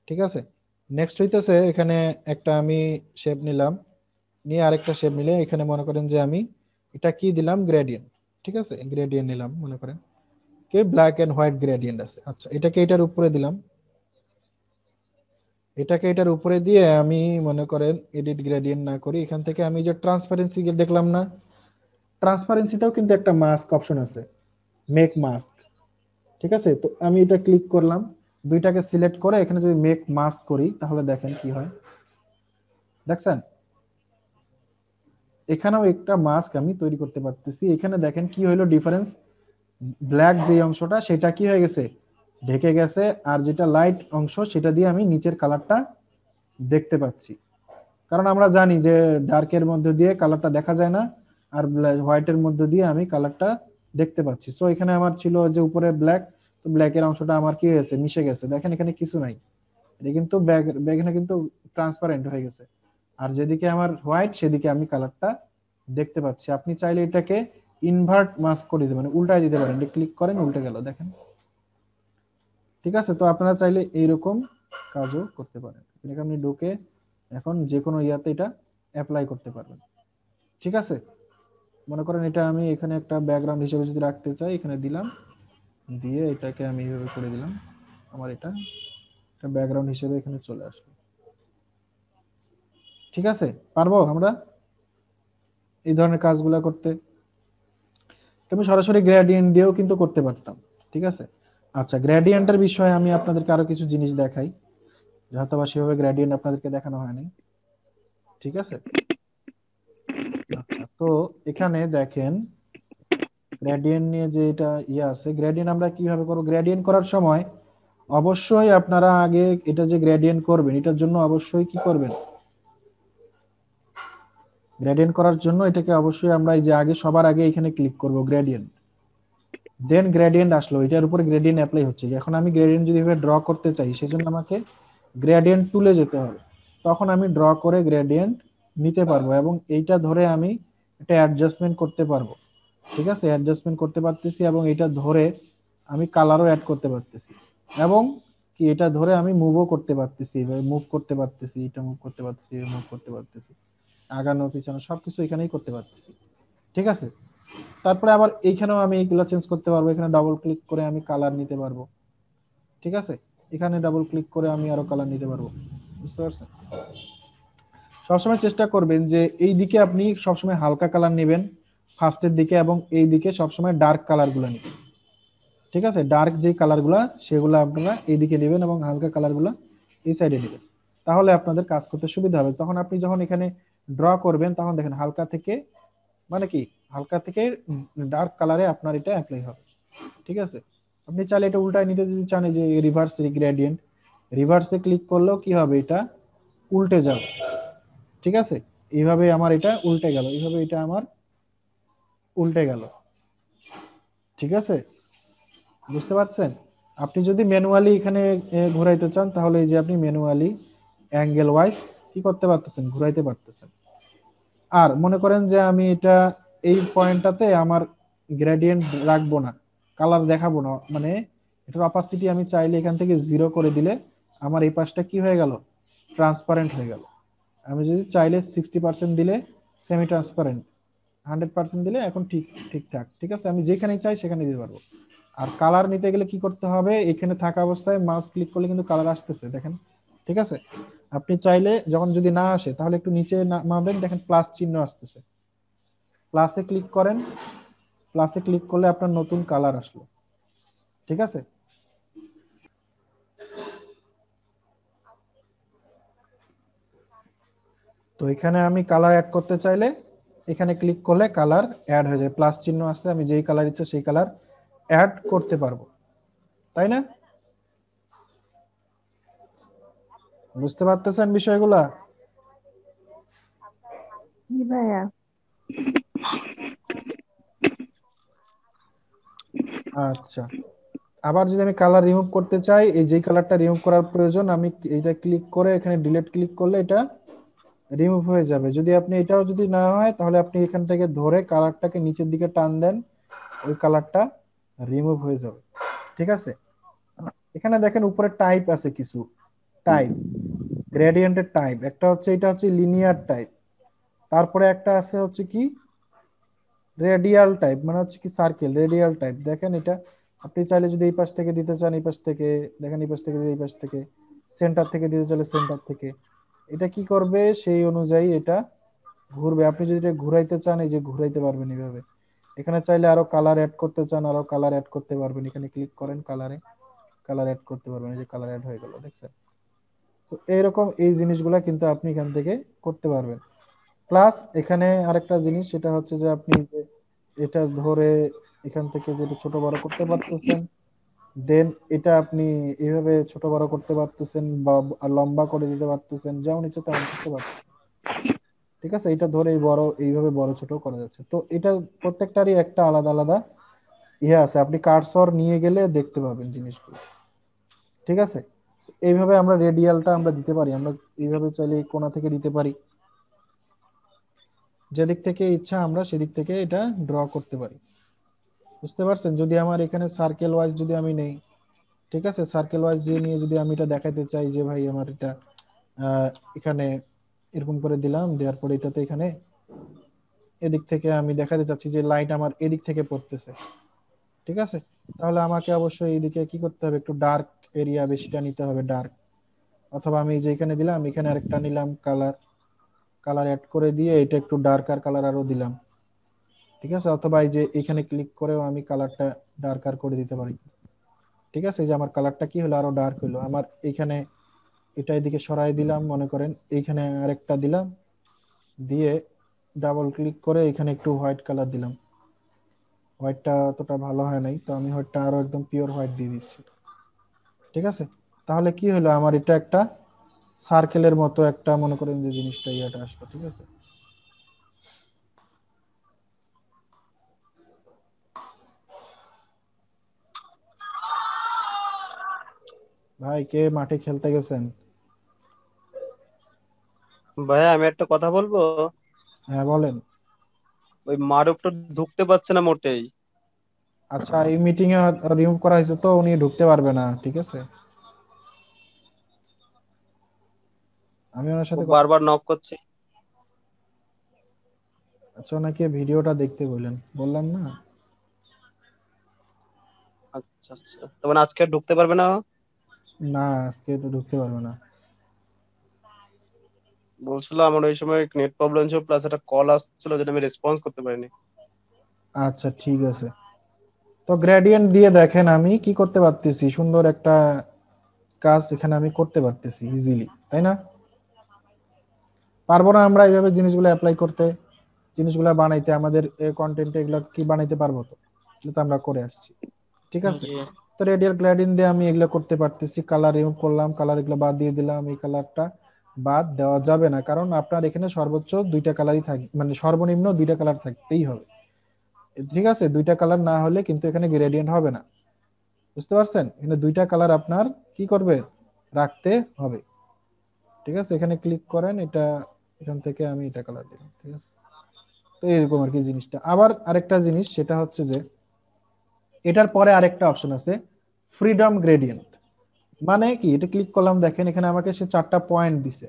A: ঠিক আছে? নেক্সট হইতেছে, এখানে একটা আমি শেপ নিলাম, নিয়ে আরেকটা শেপ নিলে এখানে মনে করেন যে আমি এটা কি দিলাম, গ্রেডিয়েন্ট। ঠিক আছে, গ্রেডিয়েন্ট নিলাম, মনে করেন কে ব্ল্যাক এন্ড হোয়াইট গ্রেডিয়েন্ট আছে। আচ্ছা, এটাকে এটার উপরে দিলাম, এটাকে এটার উপরে দিয়ে আমি মনে করেন এডিট গ্রেডিয়েন্ট না করি, এখান থেকে আমি যে ট্রান্সপারেন্সি দেখলাম না, ট্রান্সপারেন্সিতেও কিন্তু একটা মাস্ক অপশন আছে, মেক মাস্ক। ঠিক আছে, তো আমি এটা ক্লিক করলাম, দুইটাকে সিলেক্ট করে এখানে যদি মেক মাস্ক করি, তাহলে দেখেন কি হয়, দেখছেন এখানেও একটা মাস্ক আমি তৈরি করতে পারতেছি। এখানে দেখেন কি হইলো ডিফারেন্স, ব্ল্যাক যে অংশটা সেটা কি হয়ে গেছে, ঢেকে গেছে, আর যেটা লাইট অংশ সেটা দিয়ে আমি নিচের কালারটা দেখতে পাচ্ছি। কারণ আমরা জানি যে ডার্কের মধ্যে দিয়ে কালারটা দেখা যায় না, আর হোয়াইটের মধ্যে দিয়ে আমি কালারটা দেখতে পাচ্ছি। সো এখানে আমার ছিল যে উপরে ব্ল্যাক, তো ব্ল্যাকের অংশটা আমার কি হয়েছে, মিশে গেছে। দেখেন এখানে কিছু নাই, এটা কিন্তু এখানে কিন্তু ট্রান্সপারেন্ট হয়ে গেছে। আর যেদিকে আমার হোয়াইট সেদিকে আমি কালারটা দেখতে পাচ্ছি। আপনি চাইলে এটাকে ইনভার্ট মাস্ক করে দিতে, মানে উল্টায় দিতে পারেন, ক্লিক করেন উল্টে গেল, দেখেন। ঠিক আছে, তো আপনারা চাইলে এইরকম কাজও করতে পারেন। এখানে আপনি ঢুকে এখন যে কোনো ইয়াতে এটা অ্যাপ্লাই করতে পারবেন। ঠিক আছে, মনে করেন এটা আমি এখানে একটা ব্যাকগ্রাউন্ড হিসেবে যদি রাখতে চাই, এখানে দিলাম, দিয়ে এটাকে আমি এইভাবে করে দিলাম, আমার এটা একটা ব্যাকগ্রাউন্ড হিসেবে এখানে চলে আসবে। ঠিক আছে, পারবো আমরা এই ধরনের কাজগুলো করতে। আমি সরাসরি গ্রেডিয়েন্ট দিয়েও কিন্তু করতে পারতাম। ঠিক আছে, আচ্ছা, গ্রেডিয়েন্টের বিষয়ে আমি আপনাদেরকে আরো কিছু জিনিস দেখাই, হয়তো বা সেভাবে গ্রেডিয়েন্ট আপনাদেরকে দেখানো হয়নি। ঠিক আছে, আচ্ছা, তো এখানে দেখেন গ্রেডিয়েন্ট নিয়ে যে এটা ইয়ে আছে, গ্রেডিয়েন্ট আমরা কিভাবে করব। গ্রেডিয়েন্ট করার সময় অবশ্যই আপনারা আগে এটা যে গ্রেডিয়েন্ট করবেন, এটার জন্য অবশ্যই কি করবেন, গ্রেডিয়েন্ট করার জন্য এটাকে অবশ্যই আমরা এই যে আগে সবার আগে এখানে ক্লিক করব গ্রেডিয়েন্ট, দেন গ্রেডিয়েন্ট আসলো, এটার উপর গ্রেডিয়েন্ট অ্যাপ্লাই হচ্ছে। এখন আমি গ্রেডিয়েন্ট যদি এভাবে ড্র করতে চাই, সেজন্য আমাকে গ্রেডিয়েন্ট টুলে যেতে হবে, তখন আমি ড্র করে গ্রেডিয়েন্ট নিতে পারবো, এবং এইটা ধরে আমি এটা অ্যাডজাস্টমেন্ট করতে পারবো। ঠিক আছে, অ্যাডজাস্টমেন্ট করতে পারতেছি, এবং এটা ধরে আমি কালারও অ্যাড করতে পারতেছি, এবং কি এটা ধরে আমি মুভও করতে পারতেছি, এভাবে মুভ করতে পারতেছি, এটা মুভ করতে পারতেছি, মুভ করতে পারতেছি, আগানো পিছানো সবকিছু এখানেই করতে পারতেছি। ঠিক আছে, তারপরে আবার এইখানেও আমি এইগুলো চেঞ্জ করতে পারবো, এখানে ডাবল ক্লিক করে আমি কালার নিতে পারবো। ঠিক আছে, এখানে ডাবল ক্লিক করে আমি আরো কালার নিতে পারবো। বুঝতে পারছেন? সবসময় চেষ্টা করবেন যে এই দিকে আপনি সবসময় হালকা কালার নেবেন ফার্স্টের দিকে, এবং এই দিকে সবসময় ডার্ক কালার গুলো নেবেন। ঠিক আছে, ডার্ক যে কালার গুলা সেগুলো আপনারা এইদিকে নেবেন, এবং হালকা কালার গুলা এই সাইডে নেবেন। তাহলে আপনাদের কাজ করতে সুবিধা হবে। তখন আপনি যখন এখানে ড্র করবেন, তখন দেখেন হালকা থেকে, মানে কি, হালকা থেকে ডার্ক কালারে আপনার এটা অ্যাপ্লাই হবে। ঠিক আছে, আপনি চাইলে এটা উল্টায় নিতে যদি চান, এই যে রিভার্স গ্রেডিয়েন্ট, রিভার্সে ক্লিক করলেও কি হবে, এটা উল্টে যাবে। ঠিক আছে, এইভাবে আমার এটা উল্টে গেল, এইভাবে এটা আমার উল্টে গেল। ঠিক আছে, বুঝতে পারছেন? আপনি যদি ম্যানুয়ালি এখানে ঘোরাইতে চান, তাহলে এই যে আপনি ম্যানুয়ালি অ্যাঙ্গেল ওয়াইজ কি করতে পারতেছেন, ঘুরাইতে পারতেছেন। আর মনে করেন যে আমি এটা এই পয়েন্টটাতে আমার গ্রেডিয়েন্ট রাখবো না, কালার দেখাবো না, মানে এটার অপাসিটি আমি চাইলে এখান থেকে 0 করে দিলে আমার এই পাশটা কি হয়ে গেল, ট্রান্সপারেন্ট হয়ে গেল। আমি যদি চাইলে 60% দিলে সেমি ট্রান্সপারেন্ট, 100% দিলে এখন ঠিকঠাক। ঠিক আছে, আমি যেখানেই চাই সেখানে দিতে পারবো। আর কালার নিতে গেলে কি করতে হবে, এখানে থাকা অবস্থায় মাউস ক্লিক করলে কিন্তু কালার আসতেছে, দেখেন। ঠিক আছে, আপনি চাইলে যখন যদি না আসে, তাহলে একটু নিচে নামবেন, দেখেন প্লাস চিহ্ন আসতেছে, প্লাসে ক্লিক করেন, প্লাসে ক্লিক করলে আপনার নতুন কালার আসলো। ঠিক আছে, তো এখানে আমি কালার অ্যাড করতে চাইলে এখানে ক্লিক করলে কালার অ্যাড হয়ে যায়, প্লাস চিহ্ন আছে, আমি যেই কালার ইচ্ছা সেই কালার অ্যাড করতে পারবো, তাই না? বুঝতে পারতেছেন বিষয়গুলা?
D: জি ভাইয়া।
A: আচ্ছা, আবার যদি আমি কালার রিমুভ করতে চাই, এই যে কালারটা রিমুভ করার প্রয়োজন, আমি এইটা ক্লিক করে এখানে ডিলিট ক্লিক করলে এটা রিমুভ হয়ে যাবে। যদি আপনি এটাও যদি না হয়, তাহলে আপনি এখান থেকে ধরে কালারটাকে নিচের দিকে টান দেন, ওই কালারটা রিমুভ হয়ে যাবে। ঠিক আছে, এখানে দেখেন উপরে টাইপ আছে কিছু টাইপ, গ্রেডিয়েন্টের টাইপ, একটা হচ্ছে এটা হচ্ছে লিনিয়ার টাইপ, তারপরে একটা আছে হচ্ছে কি রেডিয়াল টাইপ, মানে হচ্ছে কি সার্কেল রেডিয়াল টাইপ। দেখেন এটা আপনি চাইলে যদি এই পাশ থেকে দিতে চান এই পাশ থেকে, দেখেন এই পাশ থেকে এই পাশ থেকে, সেন্টার থেকে দিতে চাইলে সেন্টার থেকে, এটা কি করবে সেই অনুযায়ী এটা ঘুরবে। আপনি যদি এটা ঘুরাইতে চান, এই যে ঘুরাইতে পারবেন এইভাবে। এখানে চাইলে আরো কালার অ্যাড করতে চান, আরো কালার অ্যাড করতে পারবেন। এখানে ক্লিক করেন কালারে, কালার অ্যাড করতে পারবেন। এই যে কালার অ্যাড হয়ে গেল, দেখছেন? তো এইরকম এই জিনিসগুলা কিন্তু আপনি এখান থেকে করতে পারবেন। প্লাস এখানে আরেকটা জিনিস, সেটা হচ্ছে যে আপনি যে এটা ধরে এখান থেকে যেটা ছোট বড় করতে পারতেছেন, দেন এটা আপনি এইভাবে ছোট বড় করতে পারতেছেন বা লম্বা করে দিতে পারতেছেন, যেমন ইচ্ছে তেমন করতে পারতেছেন। ঠিক আছে, এটা ধরে এই বড় এইভাবে বড় ছোট করা যাচ্ছে। তো এটা প্রত্যেকটারই একটা আলাদা আলাদা ইয়ে আছে, আপনি কার্সর নিয়ে গেলে দেখতে পাবেন জিনিসগুলো। ঠিক আছে, এইভাবে আমরা রেডিয়ালটা আমরা দিতে পারি, আমরা এইভাবে চাইলে এই কোণা থেকে দিতে পারি, যেদিক থেকে ইচ্ছা আমরা সেদিক থেকে এটা ড্র করতে পারি। বুঝতে পারছেন? যদি আমার এখানে সার্কেল ওয়াইজ যদি আমি নেই, ঠিক আছে, সার্কেল ওয়াইজ দিয়ে নিয়ে যদি আমি এটা দেখাতে চাই যে ভাই আমার এটা আহ, এখানে এরকম করে দিলাম, দেওয়ার পরে এটাতে এখানে এদিক থেকে আমি দেখাতে চাচ্ছি যে লাইট আমার এদিক থেকে পড়তেছে। ঠিক আছে, তাহলে আমাকে অবশ্যই এইদিকে কি করতে হবে, একটু ডার্ক এরিয়া বেশিটা নিতে হবে, ডার্ক। অথবা আমি যে এখানে দিলাম, এখানে আরেকটা নিলাম কালার, কালার অ্যাড করে দিয়ে এটা একটু ডার্কার কালার আরো দিলাম। ঠিক আছে, অথবা এই যে এখানে ক্লিক করেও আমি কালারটা ডার্কার করে দিতে পারি। ঠিক আছে, এই যে আমার কালারটা কি হলো, আরো ডার্ক হলো। আমার এখানে এটা এদিকে সরাই দিলাম, মনে করেন এইখানে আরেকটা দিলাম, দিয়ে ডাবল ক্লিক করে এখানে একটু হোয়াইট কালার দিলাম। হোয়াইটটা অতটা ভালো হয় নাই, তো আমি হোয়াইটটা আরো একদম পিওর হোয়াইট দিয়ে দিচ্ছি। ঠিক আছে, তাহলে কি হলো, আমার এটা একটা সার্কেলের মতো একটা, মনে করেন যে জিনিসটা ইয়েটা আসলো। ঠিক আছে, ভাই কে মাঠে খেলতে গেছেন?
B: ভাইয়া আমি একটা কথা বলবো।
A: হ্যাঁ বলেন।
B: ওই মারুফটা ঢুকতে পারছে না মোটেই।
A: আচ্ছা, এই মিটিং এ রিমুভ করা হয়েছে তো উনি ঢুকতে পারবে না। ঠিক আছে, আমি ওনার
B: ও
A: সাথে কথা।
B: বারবার নক করছে।
A: আচ্ছা, ওনাকে ভিডিওটা দেখতে বললেন, বললাম না?
B: আচ্ছা আচ্ছা, তার মানে আজকে আর ঢুকতে পারবে না?
A: না, আজকে তো ঢুকতে পারবে না।
B: বলছিল আমার ওই সময় নেট প্রবলেম ছিল, প্লাস একটা কল আসছিল যেটা আমি রেসপন্স করতে পারিনি।
A: আচ্ছা ঠিক আছে, তো গ্রেডিয়েন্ট দিয়ে দেখেন আমি কি করতে পারতেছি, সুন্দর একটা কাজ এখানে আমি করতে পারতেছি ইজিলি, তাই না? পারবো না আমরা এইভাবে জিনিসগুলো অ্যাপ্লাই করতে, জিনিসগুলো বানাইতে, আমাদের কন্টেন্টে এগুলো কি বানাইতে পারবো? তো এগুলো তো আমরা করে আসছি। ঠিক আছে,
B: জি।
A: তো রেডিয়াল গ্রেডিয়েন্ট দিয়ে আমি এগুলো করতে পারতেছি। কালার রিমুভ করলাম, কালার এগুলো বাদ দিয়ে দিলাম, এই কালারটা বাদ দেওয়া যাবে না, কারণ আপনার এখানে সর্বোচ্চ দুইটা কালারই থাকে, মানে সর্বনিম্ন দুইটা কালার থাকতেই হবে। ঠিক আছে, দুইটা কালার না হলে কিন্তু এখানে গ্রেডিয়েন্ট হবে না। বুঝতে পারছেন? এখানে দুইটা কালার আপনার কি করবে, রাখতে হবে। ঠিক আছে, এখানে ক্লিক করেন, এটা এখান থেকে আমি এটা কালার দিলাম। ঠিক আছে, তো এরকম আর কি জিনিসটা। আবার আরেকটা জিনিস, সেটা হচ্ছে যে এটার পরে আরেকটা অপশন আছে, ফ্রিডম গ্রেডিয়েন্ট। মানে কি, এটা ক্লিক করলাম, দেখেন এখানে আমাকে সে চারটা পয়েন্ট দিছে।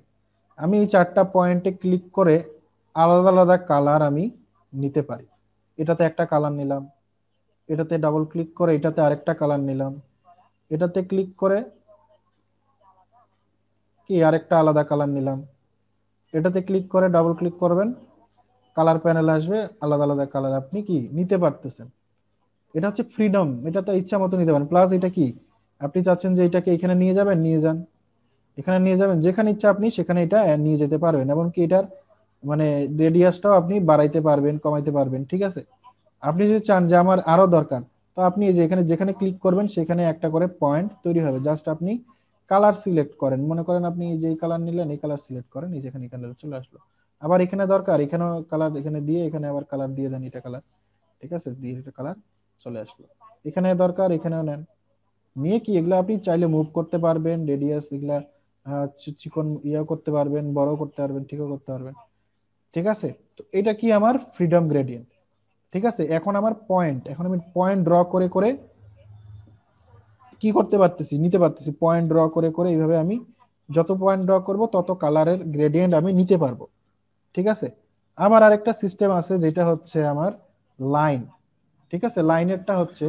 A: আমি এই চারটা পয়েন্টে ক্লিক করে আলাদা আলাদা কালার আমি নিতে পারি। এটাতে একটা কালার নিলাম, এটাতে ডাবল ক্লিক করে এটাতে আরেকটা কালার নিলাম, এটাতে ক্লিক করে কি আরেকটা আলাদা কালার নিলাম, এটাতে ক্লিক করে ডাবল ক্লিক করবেন, কালার প্যানেল আসবে, আলাদা আলাদা কালার আপনি কি নিতে পারতেছেন। এটা হচ্ছে ফ্রিডম, এটা তো ইচ্ছা মতো নিতে পারেন। প্লাস এটা কি, আপনি চাচ্ছেন যে এটাকে এখানে নিয়ে যাবেন, নিয়ে যান, এখানে নিয়ে যাবেন, যেখানে ইচ্ছা আপনি সেখানে এটা নিয়ে যেতে পারবেন। এমনকি এটার মানে রেডিয়াসটাও আপনি বাড়াইতে পারবেন, কমাইতে পারবেন। ঠিক আছে, আপনি যদি চান যে আমার আরো দরকার, তো আপনি এই যে এখানে যেখানে ক্লিক করবেন সেখানে একটা করে পয়েন্ট তৈরি হবে, জাস্ট আপনি কালার সিলেক্ট করেন, মনে করেন আপনি যে কালার নিলেন এই কালার সিলেক্ট করেন, এই যেখানে এখানে চলে আসলো, আবার এখানে দরকার, এখানেও কালার এখানে দিয়ে এখানে আবার কালার দিয়ে দেন, এটা কালার, ঠিক আছে, দিয়ে এটা কালার চলে আসলো। এখানে দরকার এখানেও নেন, নিয়ে কি এগুলা আপনি চাইলে মুভ করতে পারবেন, রেডিয়াস এগুলা চিকন ইয়া করতে পারবেন, বড় করতে পারবেন, ঠিকও করতে পারবেন, ঠিক আছে। তো এটা কি আমার ফ্রিডম গ্রেডিয়েন্ট, ঠিক আছে। এখন আমার পয়েন্ট, এখন আমি পয়েন্ট ড্র করে করে কি করতে পারতেছি, নিতে পারতেছি, পয়েন্ট ড্র করে করে এইভাবে আমি যত পয়েন্ট ড্র করব তত কালারের গ্রেডিয়েন্ট আমি নিতে পারবো, ঠিক আছে। আবার আরেকটা সিস্টেম আছে যেটা হচ্ছে আমার লাইন, ঠিক আছে। লাইনেরটা হচ্ছে,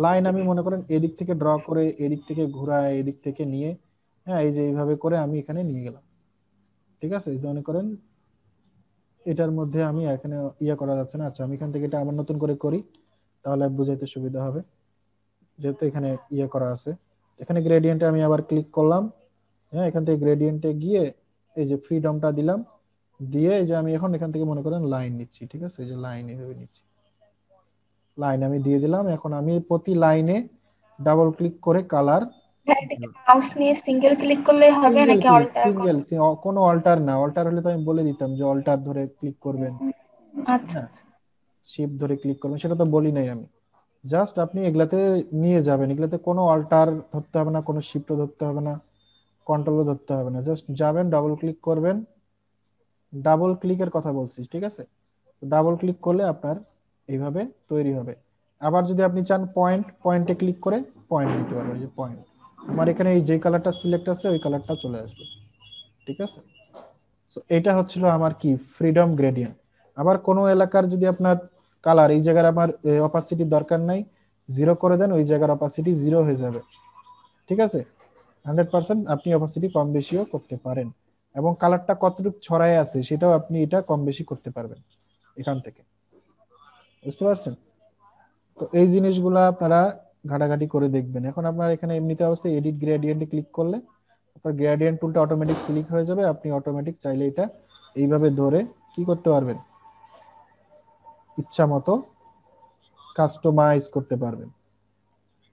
A: লাইন আমি মনে করেন এদিক থেকে ড্র করে এদিক থেকে ঘুরায় এদিক থেকে নিয়ে, হ্যাঁ এই যে এইভাবে করে আমি এখানে নিয়ে গেলাম, ঠিক আছে। মনে করেন এটার মধ্যে আমি এখানে ইয়া করা যাচ্ছে না, আচ্ছা আমি এখান থেকে এটা আবার নতুন করে করি, তাহলে বুঝাইতে সুবিধা হবে, যেহেতু এখানে ইয়ে করা আছে। এখানে গ্রেডিয়েন্টে আমি আবার ক্লিক করলাম, হ্যাঁ এখান থেকে গ্রেডিয়েন্টে গিয়ে এই যে ফ্রিডমটা দিলাম, দিয়ে এই যে আমি এখন এখান থেকে মনে করেন লাইন নিচ্ছি, ঠিক আছে, এই যে লাইন এইভাবে নিচ্ছি, লাইন আমি দিয়ে দিলাম। এখন আমি প্রতি লাইনে ডাবল ক্লিক করে কালার,
E: হ্যাঁ, এটাকে মাউস নিয়ে সিঙ্গেল ক্লিক করলেই হবে
A: সিঙ্গেল
E: নাকি
A: ক্লিক,
E: অল্টার
A: সিঙ্গেল, কোনো অল্টার না, অল্টার হলে তো আমি বলে দিতাম যে অল্টার ধরে ক্লিক করবেন,
E: আচ্ছা
A: হ্যাঁ শিফট ধরে ক্লিক করবেন, সেটা তো বলি নাই আমি। জাস্ট আপনি এগুলাতে নিয়ে যাবেন, এগুলাতে কোনো অল্টার ধরতে হবে না, কোনো শিফটও ধরতে হবে না, কন্ট্রোলও ধরতে হবে না, জাস্ট যাবেন ডাবল ক্লিক করবেন, ডাবল ক্লিকের কথা বলছি, ঠিক আছে। ডাবল ক্লিক করলে আপনার এইভাবে তৈরি হবে। আবার যদি আপনি চান পয়েন্ট, পয়েন্টে ক্লিক করে পয়েন্ট দিতে পারবেন, যে পয়েন্ট আমার এখানে এই যে কালারটা সিলেক্ট আছে ওই কালারটা চলে আসবে, ঠিক আছে। সো এটা হচ্ছিল আমার কি ফ্রিডম গ্রেডিয়েন্ট। আবার কোনো এলাকার যদি আপনার কালার এই জায়গার আমার অপাসিটি দরকার নাই, জিরো করে দেন, ওই জায়গার অপাসিটি জিরো হয়ে যাবে, ঠিক আছে। 100% আপনি অপাসিটি কম বেশিও করতে পারেন, এবং কালারটা কতটুকু ছড়ায় আছে সেটাও আপনি এটা কম বেশি করতে পারবেন এখান থেকে, বুঝতে পারছেন। তো এই জিনিসগুলা আপনারা ঘাটাঘাটি করে দেখবেন। এখন আপনার এখানে এমনিতে অবস্থায় এডিট গ্রেডিয়েন্টে ক্লিক করলে আপনার গ্রেডিয়েন্ট টুলটা অটোমেটিক সিলেক্ট হয়ে যাবে, আপনি অটোমেটিক চাইলে এটা এইভাবে ধরে কি করতে পারবেন, ইচ্ছা মতো কাস্টমাইজ করতে পারবেন,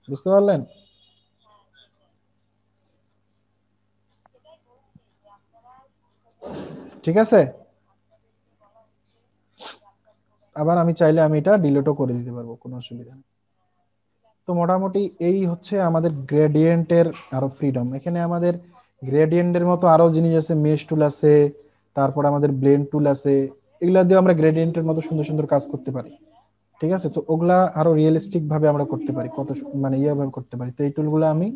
A: বুঝতে পারলেন। ঠিক আছে। আবার আমি চাইলে আমি এটা ডিলিটও করে দিতে পারবো, কোনো অসুবিধা নেই। তো মোটামুটি এই হচ্ছে আমাদের গ্রেডিয়েন্টের আরো ফ্রিডম। এখানে আমাদের গ্রেডিয়েন্টের মতো আরো জিনিস আছে, মেশ টুল আছে, তারপর আমাদের ব্লেন্ড টুল আছে, এগুলা দিয়ে আমরা গ্রেডিয়েন্টের মতো সুন্দর সুন্দর কাজ করতে পারি, ঠিক আছে। তো ওগুলা আরো রিয়েলিস্টিক ভাবে আমরা করতে পারি, কত মানে ভাবে করতে পারি। তো এই টুলগুলো আমি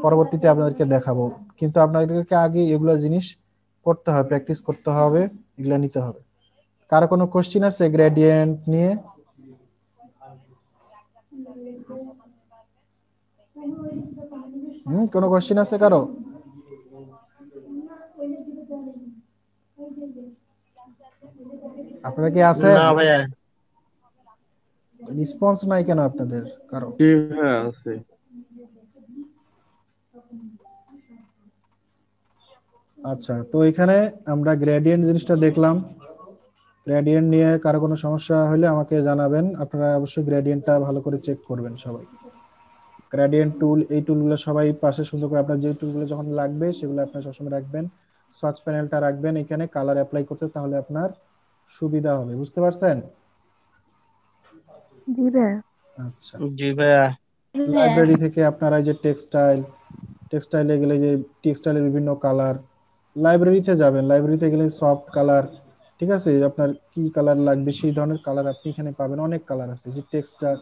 A: পরবর্তীতে আপনাদেরকে দেখাবো, কিন্তু আপনাদেরকে আগে এগুলা জিনিস করতে হবে, প্র্যাকটিস করতে হবে, এগুলা নিতে হবে। কারো কোনো কোশ্চিন আছে গ্রেডিয়েন্ট নিয়ে? কোনো কোশ্চিন আছে কারো? আপনারা কি আছেন?
B: না ভাইয়া।
A: রেসপন্স নাই কেন আপনাদের কারো?
F: জি হ্যাঁ আছে।
A: আচ্ছা, তো এখানে আমরা গ্রেডিয়েন্ট জিনিসটা দেখলাম। গ্রেডিয়েন্ট নিয়ে কারো কোনো সমস্যা হলে আমাকে জানাবেন। আপনারা অবশ্যই গ্রেডিয়েন্টটা ভালো করে চেক করবেন সবাই। গ্রেডিয়েন্ট টুল, এই টুলগুলো সবাই পাশে সুন্দর করে, আপনার যে টুলগুলো যখন লাগবে সেগুলো আপনার সবসময় রাখবেন। সার্চ প্যানেলটা রাখবেন এখানে কালার অ্যাপ্লাই করতে, তাহলে আপনার সুবিধা হবে, বুঝতে পারছেন?
D: জি ভাইয়া।
A: আচ্ছা,
B: জি ভাইয়া।
A: লাইব্রেরি থেকে আপনারা যে টেক্সটাইলে গেলে যে টেক্সটাইলের বিভিন্ন কালার, লাইব্রেরিতে যাবেন, লাইব্রেরিতে গেলে সফট কালার, ঠিক আছে, আপনার কি কালার লাগবে সেই ধরনের কালার আপনি এখানে পাবেন, অনেক কালার আছে। যে টেক্সটাইল